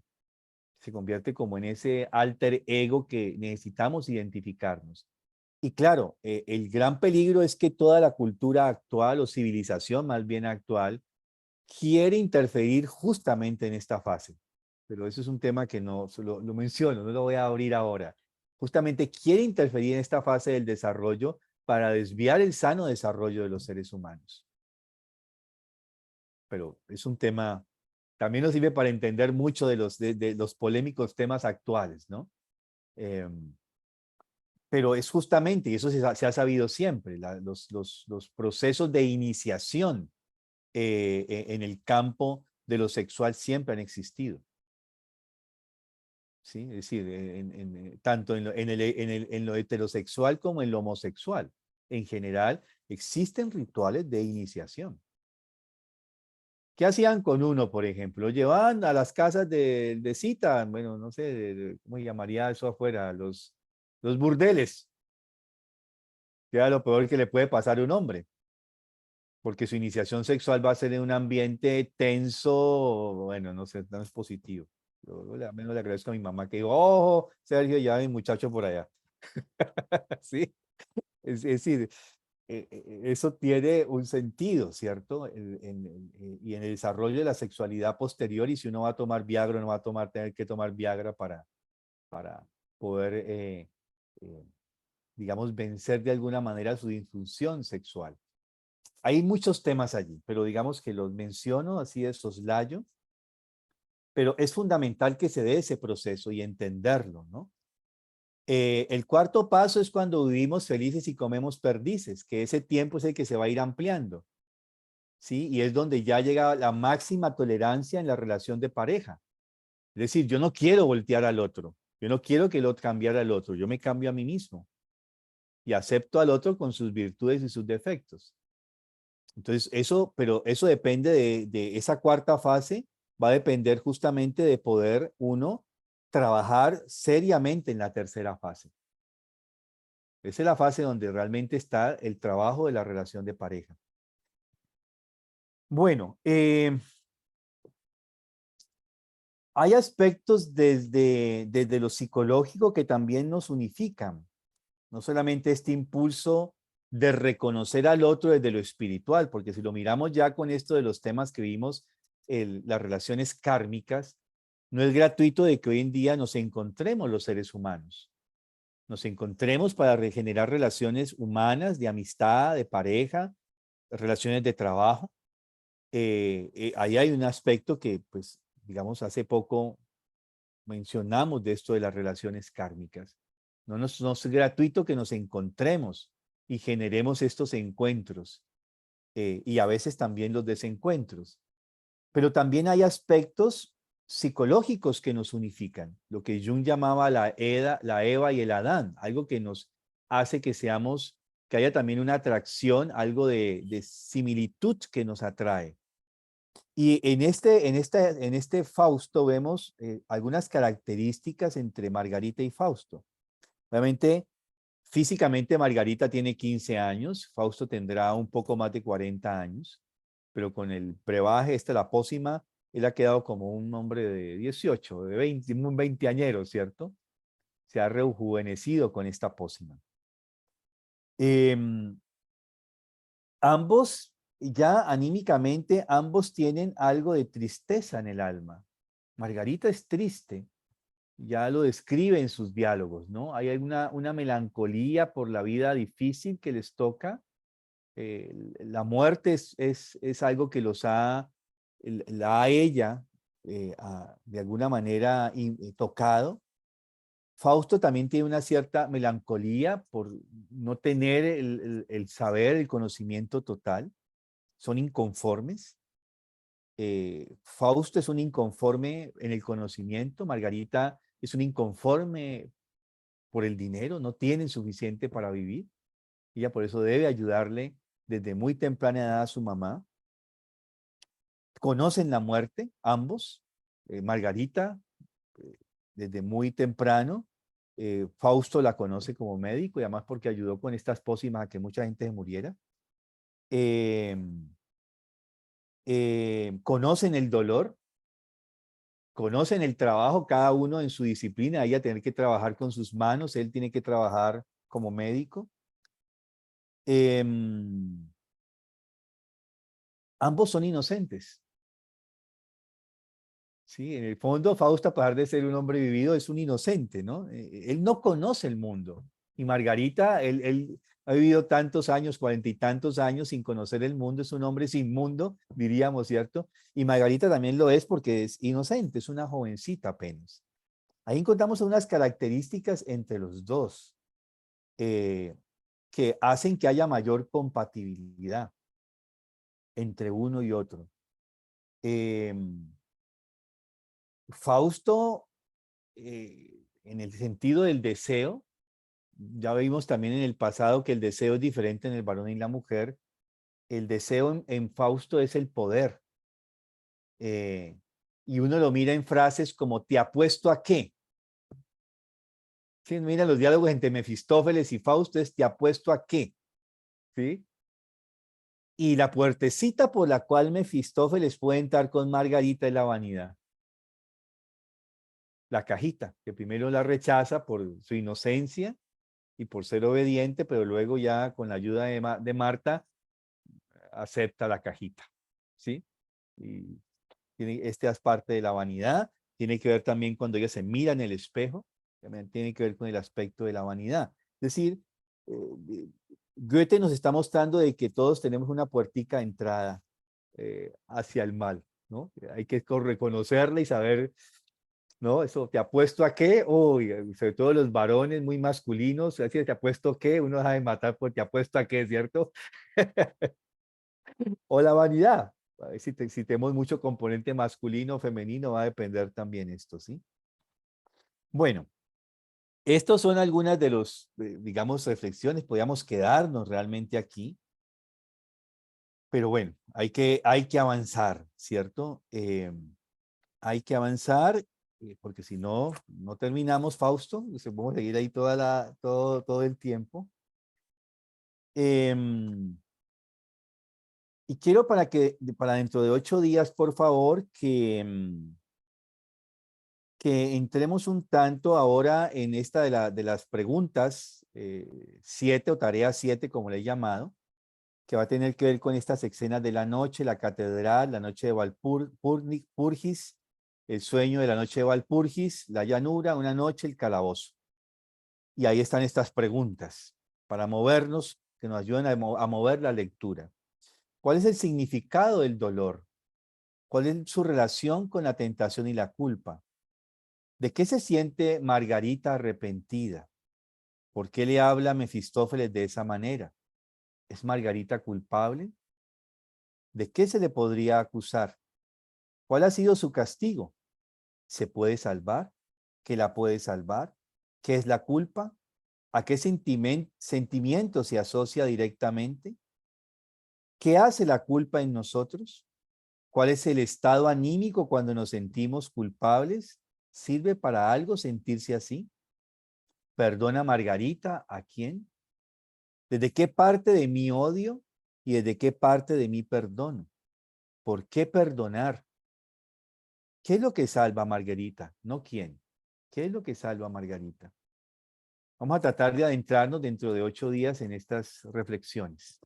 Se convierte como en ese alter ego que necesitamos identificarnos. Y claro, el gran peligro es que toda la cultura actual o civilización más bien actual quiere interferir justamente en esta fase. Pero eso es un tema que no lo menciono, no lo voy a abrir ahora. Justamente quiere interferir en esta fase del desarrollo para desviar el sano desarrollo de los seres humanos. Pero es un tema, también nos sirve para entender mucho de los polémicos temas actuales, ¿no? Pero es justamente, y eso se ha sabido siempre, los procesos de iniciación en el campo de lo sexual siempre han existido. ¿Sí? Es decir, tanto en lo heterosexual como en lo homosexual. En general, existen rituales de iniciación. ¿Qué hacían con uno, por ejemplo? Lo llevaban a las casas de cita, bueno, no sé, ¿cómo llamaría eso afuera? Los burdeles, que era lo peor que le puede pasar a un hombre, porque su iniciación sexual va a ser en un ambiente tenso, bueno, no sé, no es positivo. Yo al menos le agradezco a mi mamá que dijo, ojo, Sergio, ya hay muchacho por allá. Sí, es decir, eso tiene un sentido, ¿cierto? Y en el desarrollo de la sexualidad posterior, y si uno va a tomar Viagra, no va a tener que tomar Viagra para poder, digamos, vencer de alguna manera su disfunción sexual. Hay muchos temas allí, pero digamos que los menciono así de soslayo, pero es fundamental que se dé ese proceso y entenderlo, ¿no? El cuarto paso es cuando vivimos felices y comemos perdices, que ese tiempo es el que se va a ir ampliando, ¿sí? Y es donde ya llega la máxima tolerancia en la relación de pareja. Es decir, yo no quiero voltear al otro, yo no quiero que el otro cambiara al otro, yo me cambio a mí mismo y acepto al otro con sus virtudes y sus defectos. Entonces, pero eso depende de esa cuarta fase, va a depender justamente de poder uno trabajar seriamente en la tercera fase. Esa es la fase donde realmente está el trabajo de la relación de pareja. Bueno, hay aspectos desde lo psicológico que también nos unifican. No solamente este impulso de reconocer al otro desde lo espiritual, porque si lo miramos ya con esto de los temas que vimos, las relaciones kármicas, no es gratuito de que hoy en día nos encontremos los seres humanos. Nos encontremos para regenerar relaciones humanas, de amistad, de pareja, relaciones de trabajo. Ahí hay un aspecto que, pues, digamos, hace poco mencionamos de esto de las relaciones kármicas. No es gratuito que nos encontremos y generemos estos encuentros y a veces también los desencuentros. Pero también hay aspectos psicológicos que nos unifican, lo que Jung llamaba la Eva y el Adán, algo que nos hace que seamos, que haya también una atracción, algo de similitud que nos atrae. Y en este Fausto vemos algunas características entre Margarita y Fausto. Obviamente, físicamente Margarita tiene 15 años, Fausto tendrá un poco más de 40 años, pero con el brebaje, la pócima, él ha quedado como un hombre de 18, de 20, un veinteañero, ¿cierto? Se ha rejuvenecido con esta pócima. Ambos, ya anímicamente, ambos tienen algo de tristeza en el alma. Margarita es triste, ya lo describe en sus diálogos, ¿no? Hay una melancolía por la vida difícil que les toca. La muerte es algo que la ha ella de alguna manera tocado. Fausto también tiene una cierta melancolía por no tener el saber, el conocimiento total. Son inconformes. Fausto es un inconforme en el conocimiento. Margarita es un inconforme por el dinero. No tienen suficiente para vivir. Ella por eso debe ayudarle desde muy temprana edad a su mamá. Conocen la muerte, ambos. Margarita, desde muy temprano. Fausto la conoce como médico y además porque ayudó con estas pócimas a que mucha gente se muriera. Conocen el dolor, conocen el trabajo, cada uno en su disciplina. Ella tiene que trabajar con sus manos, él tiene que trabajar como médico. Ambos son inocentes. Sí, en el fondo, Fausto, a pesar de ser un hombre vivido, es un inocente, ¿no? Él no conoce el mundo. Y Margarita, él ha vivido tantos años, 40 y tantos años sin conocer el mundo, es un hombre sin mundo, diríamos, ¿cierto? Y Margarita también lo es porque es inocente, es una jovencita apenas. Ahí encontramos unas características entre los dos que hacen que haya mayor compatibilidad entre uno y otro. Fausto, en el sentido del deseo, ya vimos también en el pasado que el deseo es diferente en el varón y la mujer. El deseo en Fausto es el poder. Y uno lo mira en frases como ¿te apuesto a qué? ¿Sí? Mira los diálogos entre Mefistófeles y Fausto es ¿te apuesto a qué? ¿Sí? Y la puertecita por la cual Mefistófeles puede entrar con Margarita es la vanidad. La cajita, que primero la rechaza por su inocencia y por ser obediente, pero luego ya con la ayuda de Marta acepta la cajita, ¿sí? Y esta es parte de la vanidad, tiene que ver también cuando ella se mira en el espejo, también tiene que ver con el aspecto de la vanidad. Es decir, Goethe nos está mostrando de que todos tenemos una puertica de entrada hacia el mal, ¿no? Hay que reconocerla y saber, ¿no? Eso, ¿te apuesto a qué? Uy, sobre todo los varones muy masculinos, así, ¿te apuesto a qué? Uno deja de matar por ¿te apuesto a qué? ¿Cierto? O la vanidad. A ver si tenemos mucho componente masculino o femenino, va a depender también esto, ¿sí? Bueno, estos son algunas de los, digamos, reflexiones. Podríamos quedarnos realmente aquí. Pero bueno, hay que avanzar, ¿cierto? Hay que avanzar, porque si no, no terminamos, Fausto. Vamos a seguir ahí todo el tiempo. Y quiero para dentro de 8 días, por favor, que entremos un tanto ahora en esta de las preguntas 7 o tarea 7, como le he llamado, que va a tener que ver con estas escenas de la noche, la catedral, la noche de Walpurgis, el sueño de la noche de Walpurgis, la llanura, una noche, el calabozo. Y ahí están estas preguntas para movernos, que nos ayuden a mover la lectura. ¿Cuál es el significado del dolor? ¿Cuál es su relación con la tentación y la culpa? ¿De qué se siente Margarita arrepentida? ¿Por qué le habla Mefistófeles de esa manera? ¿Es Margarita culpable? ¿De qué se le podría acusar? ¿Cuál ha sido su castigo? ¿Se puede salvar? ¿Qué la puede salvar? ¿Qué es la culpa? ¿A qué sentimiento se asocia directamente? ¿Qué hace la culpa en nosotros? ¿Cuál es el estado anímico cuando nos sentimos culpables? ¿Sirve para algo sentirse así? ¿Perdona Margarita a quién? ¿Desde qué parte de mí odio y desde qué parte de mí perdono? ¿Por qué perdonar? ¿Qué es lo que salva a Margarita? No quién. ¿Qué es lo que salva a Margarita? Vamos a tratar de adentrarnos dentro de 8 días en estas reflexiones.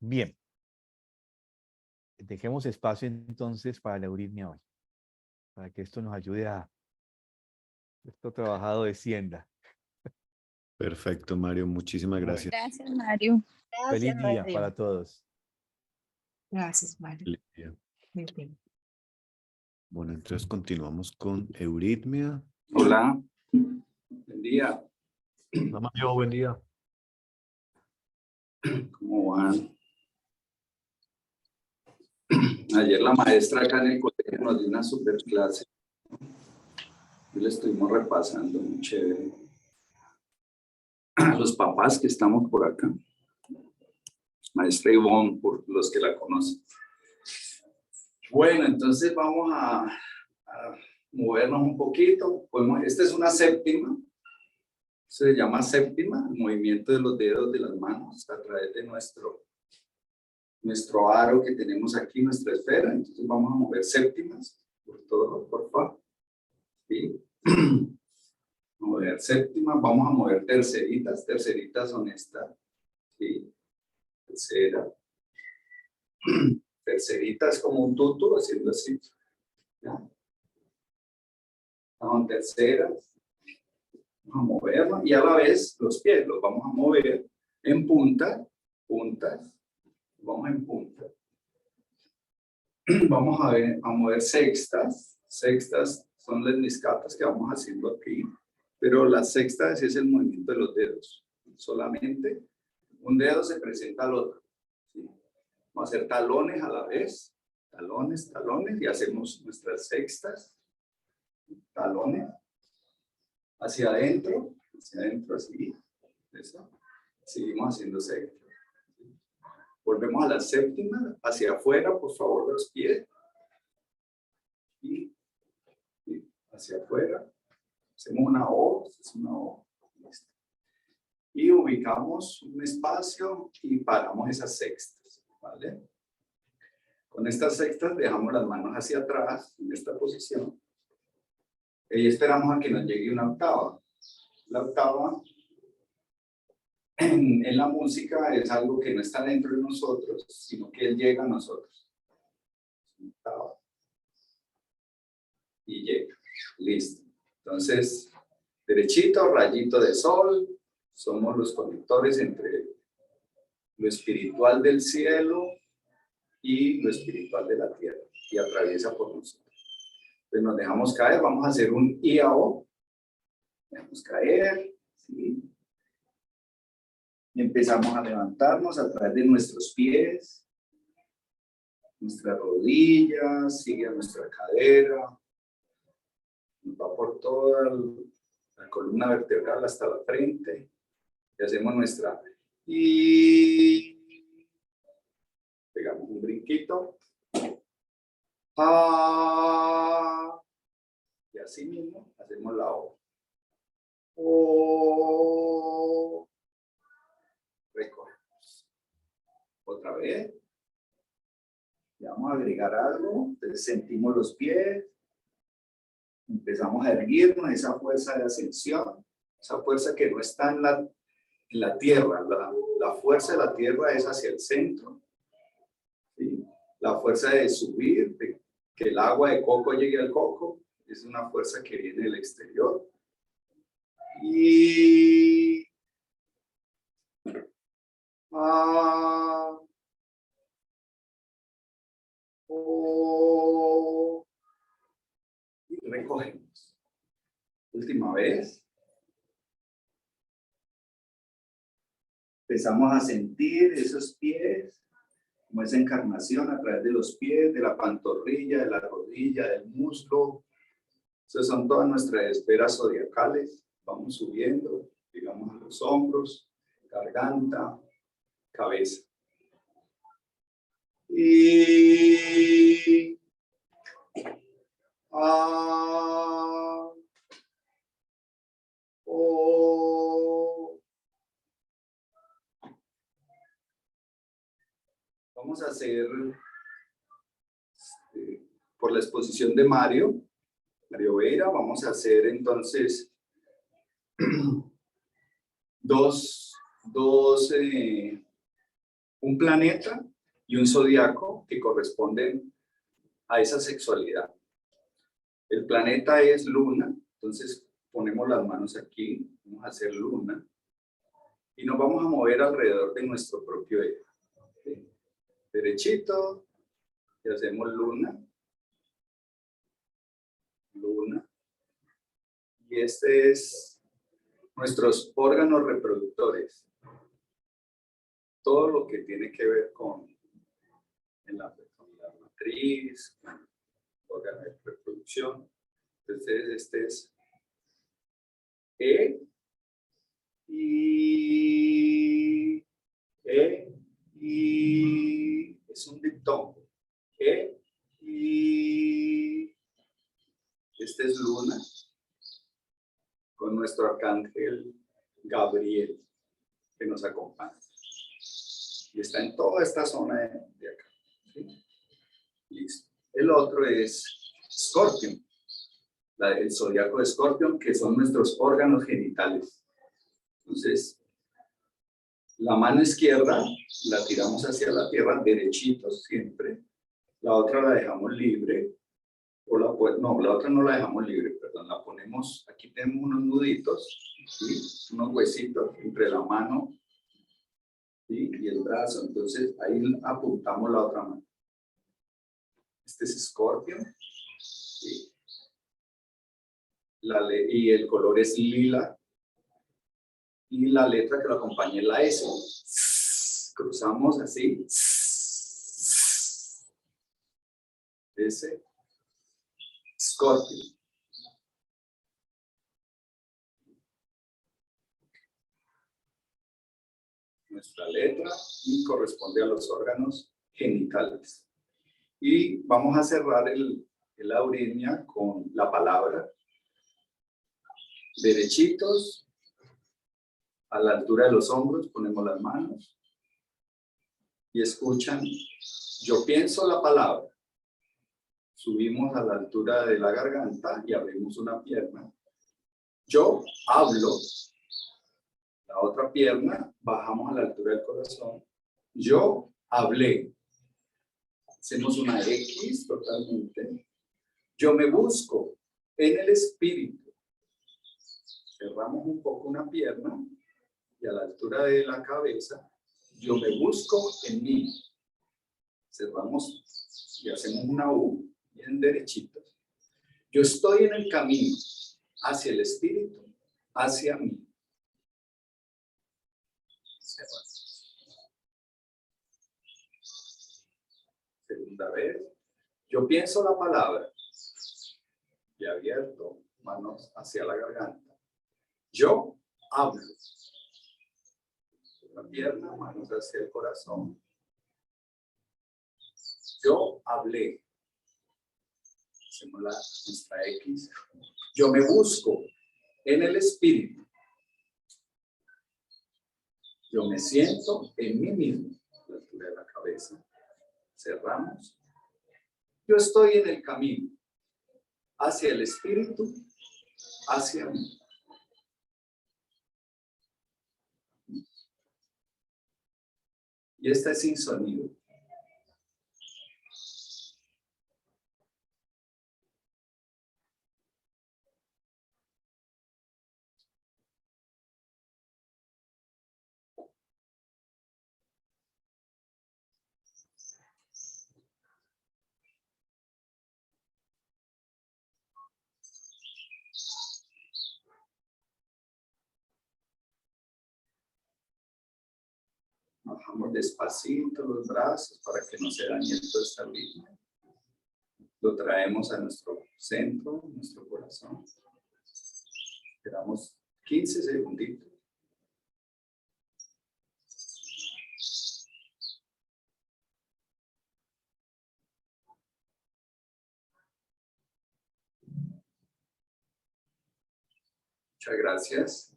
Bien. Dejemos espacio entonces para la euritmia hoy, para que esto nos ayude a esto trabajado descienda. Perfecto, Mario. Muchísimas Bueno, gracias. Gracias, Mario. feliz Gracias, día Mario. para todos. Gracias, Mario. Feliz día. Muy bien. Bueno, entonces continuamos con euritmia. Hola, buen día, Hola Mario, buen día. ¿cómo van? Ayer la maestra acá en el colegio nos dio una super clase. Hoy la estuvimos repasando, muy chévere. A los papás que estamos por acá. Maestra Ivonne, por los que la conocen. Bueno, entonces vamos a movernos un poquito. Esta es una séptima. Se llama séptima, el movimiento de los dedos de las manos a través de nuestro aro que tenemos aquí, nuestra esfera. Entonces vamos a mover séptimas por todo, por favor. ¿Sí? Mover séptimas, vamos a mover terceritas. Terceritas son estas. ¿Sí? Tercera. Tercerita es como un tutu, haciendo así. ¿Ya? Son terceras. Vamos a moverla y a la vez los pies los vamos a mover en punta, puntas. Vamos en punta. Vamos a mover sextas. Sextas son las niscatas que vamos haciendo aquí. Pero las sextas es el movimiento de los dedos. Solamente un dedo se presenta al otro. ¿Sí? Vamos a hacer talones a la vez. Talones, talones. Y hacemos nuestras sextas. Talones. Hacia adentro así. Eso. Seguimos haciendo sextas. Volvemos a la séptima, hacia afuera, por favor, los pies. Y hacia afuera. Hacemos una O, es una O. Listo. Y ubicamos un espacio y paramos esas sextas, ¿vale? Con estas sextas dejamos las manos hacia atrás, en esta posición. Y esperamos a que nos llegue una octava. La octava en la música es algo que no está dentro de nosotros, sino que llega a nosotros. Y llega. Listo. Entonces, Derechito, rayito de sol. Somos los conectores entre lo espiritual del cielo y lo espiritual de la tierra. Y atraviesa por nosotros. Entonces nos dejamos caer. Vamos a hacer un IAO. Dejamos caer. ¿Sí? Y empezamos a levantarnos a través de nuestros pies. Nuestras rodillas, sigue a nuestra cadera, va por toda la columna vertebral hasta la frente, y hacemos nuestra, y pegamos un brinquito, y así mismo hacemos la O, recogemos, otra vez. Y vamos a agregar algo. Entonces sentimos los pies. Empezamos a erguirnos, esa fuerza de ascensión. Esa fuerza que no está en la tierra. La fuerza de la tierra es hacia el centro. ¿Sí? La fuerza de subir, de que el agua de coco llegue al coco, es una fuerza que viene del exterior. Y... y recogemos. Última vez. Empezamos a sentir esos pies, como esa encarnación a través de los pies, de la pantorrilla, de la rodilla, del muslo. Esas son todas nuestras esferas zodiacales. Vamos subiendo, llegamos a los hombros, garganta, cabeza. Y vamos a hacer por la exposición de Mario Veira, vamos a hacer entonces un planeta y un zodiaco que corresponden a esa sexualidad. El planeta es Luna, entonces ponemos las manos aquí, vamos a hacer Luna y nos vamos a mover alrededor de nuestro propio eje. ¿Sí? Derechito y hacemos Luna, Luna, y este es nuestros órganos reproductores. Todo lo que tiene que ver con la matriz, con el órgano de reproducción. Entonces, este es y es un diptongo. Y este es Luna con nuestro arcángel Gabriel que nos acompaña. Y está en toda esta zona de acá. ¿Sí? Listo. El otro es Scorpion. El zodiaco de Scorpion, que son nuestros órganos genitales. Entonces, la mano izquierda la tiramos hacia la tierra, derechitos siempre. La otra la dejamos libre. La otra no la dejamos libre, perdón. La ponemos, aquí tenemos unos nuditos, ¿sí? Unos huesitos entre la mano, ¿sí? Y el brazo. Entonces, ahí apuntamos la otra mano. Este es Scorpion. ¿Sí? Y el color es lila. Y la letra que lo acompaña es la S. Cruzamos así. S. Scorpio. Nuestra letra y corresponde a los órganos genitales. Y vamos a cerrar el aurimnia con la palabra. Derechitos. A la altura de los hombros ponemos las manos. Y escuchan. Yo pienso la palabra. Subimos a la altura de la garganta y abrimos una pierna. Yo hablo. La otra pierna, bajamos a la altura del corazón. Yo hablé. Hacemos una X totalmente. Yo me busco en el espíritu. Cerramos un poco una pierna y a la altura de la cabeza, yo me busco en mí. Cerramos y hacemos una U bien derechito. Yo estoy en el camino hacia el espíritu, hacia mí. Cerramos. Segunda vez. Yo pienso la palabra y abierto, manos hacia la garganta. Yo hablo. La pierna, manos hacia el corazón. Yo hablé. Hacemos nuestra X. Yo me busco en el espíritu. Yo me siento en mí mismo, a la altura de la cabeza. Cerramos. Yo estoy en el camino hacia el espíritu, hacia mí. Y esta es sin sonido. Bajamos despacito los brazos para que no se dañe todo este ritmo. Lo traemos a nuestro centro, nuestro corazón. Esperamos 15 segunditos. Muchas gracias.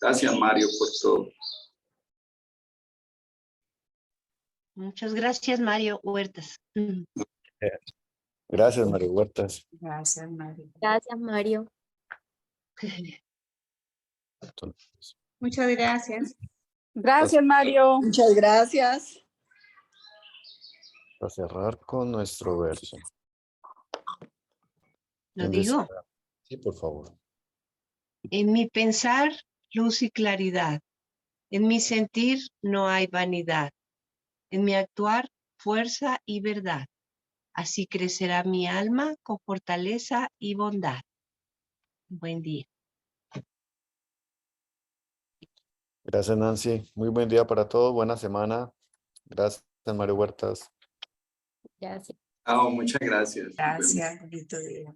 Gracias, Mario, por todo. Muchas gracias, Mario Huertas. Gracias, Mario Huertas. Gracias, Mario. Gracias, Mario. Entonces, Muchas gracias. Gracias, Mario. Muchas gracias. para cerrar con nuestro verso. ¿Lo ¿Quién digo? desea? Sí, por favor. En mi pensar, luz y claridad. En mi sentir no hay vanidad. En mi actuar, fuerza y verdad. Así crecerá mi alma con fortaleza y bondad. Buen día. Gracias, Nancy. Muy buen día para todos. Buena semana. Gracias, Mario Huertas. Gracias. Muchas gracias. Gracias, bonito día.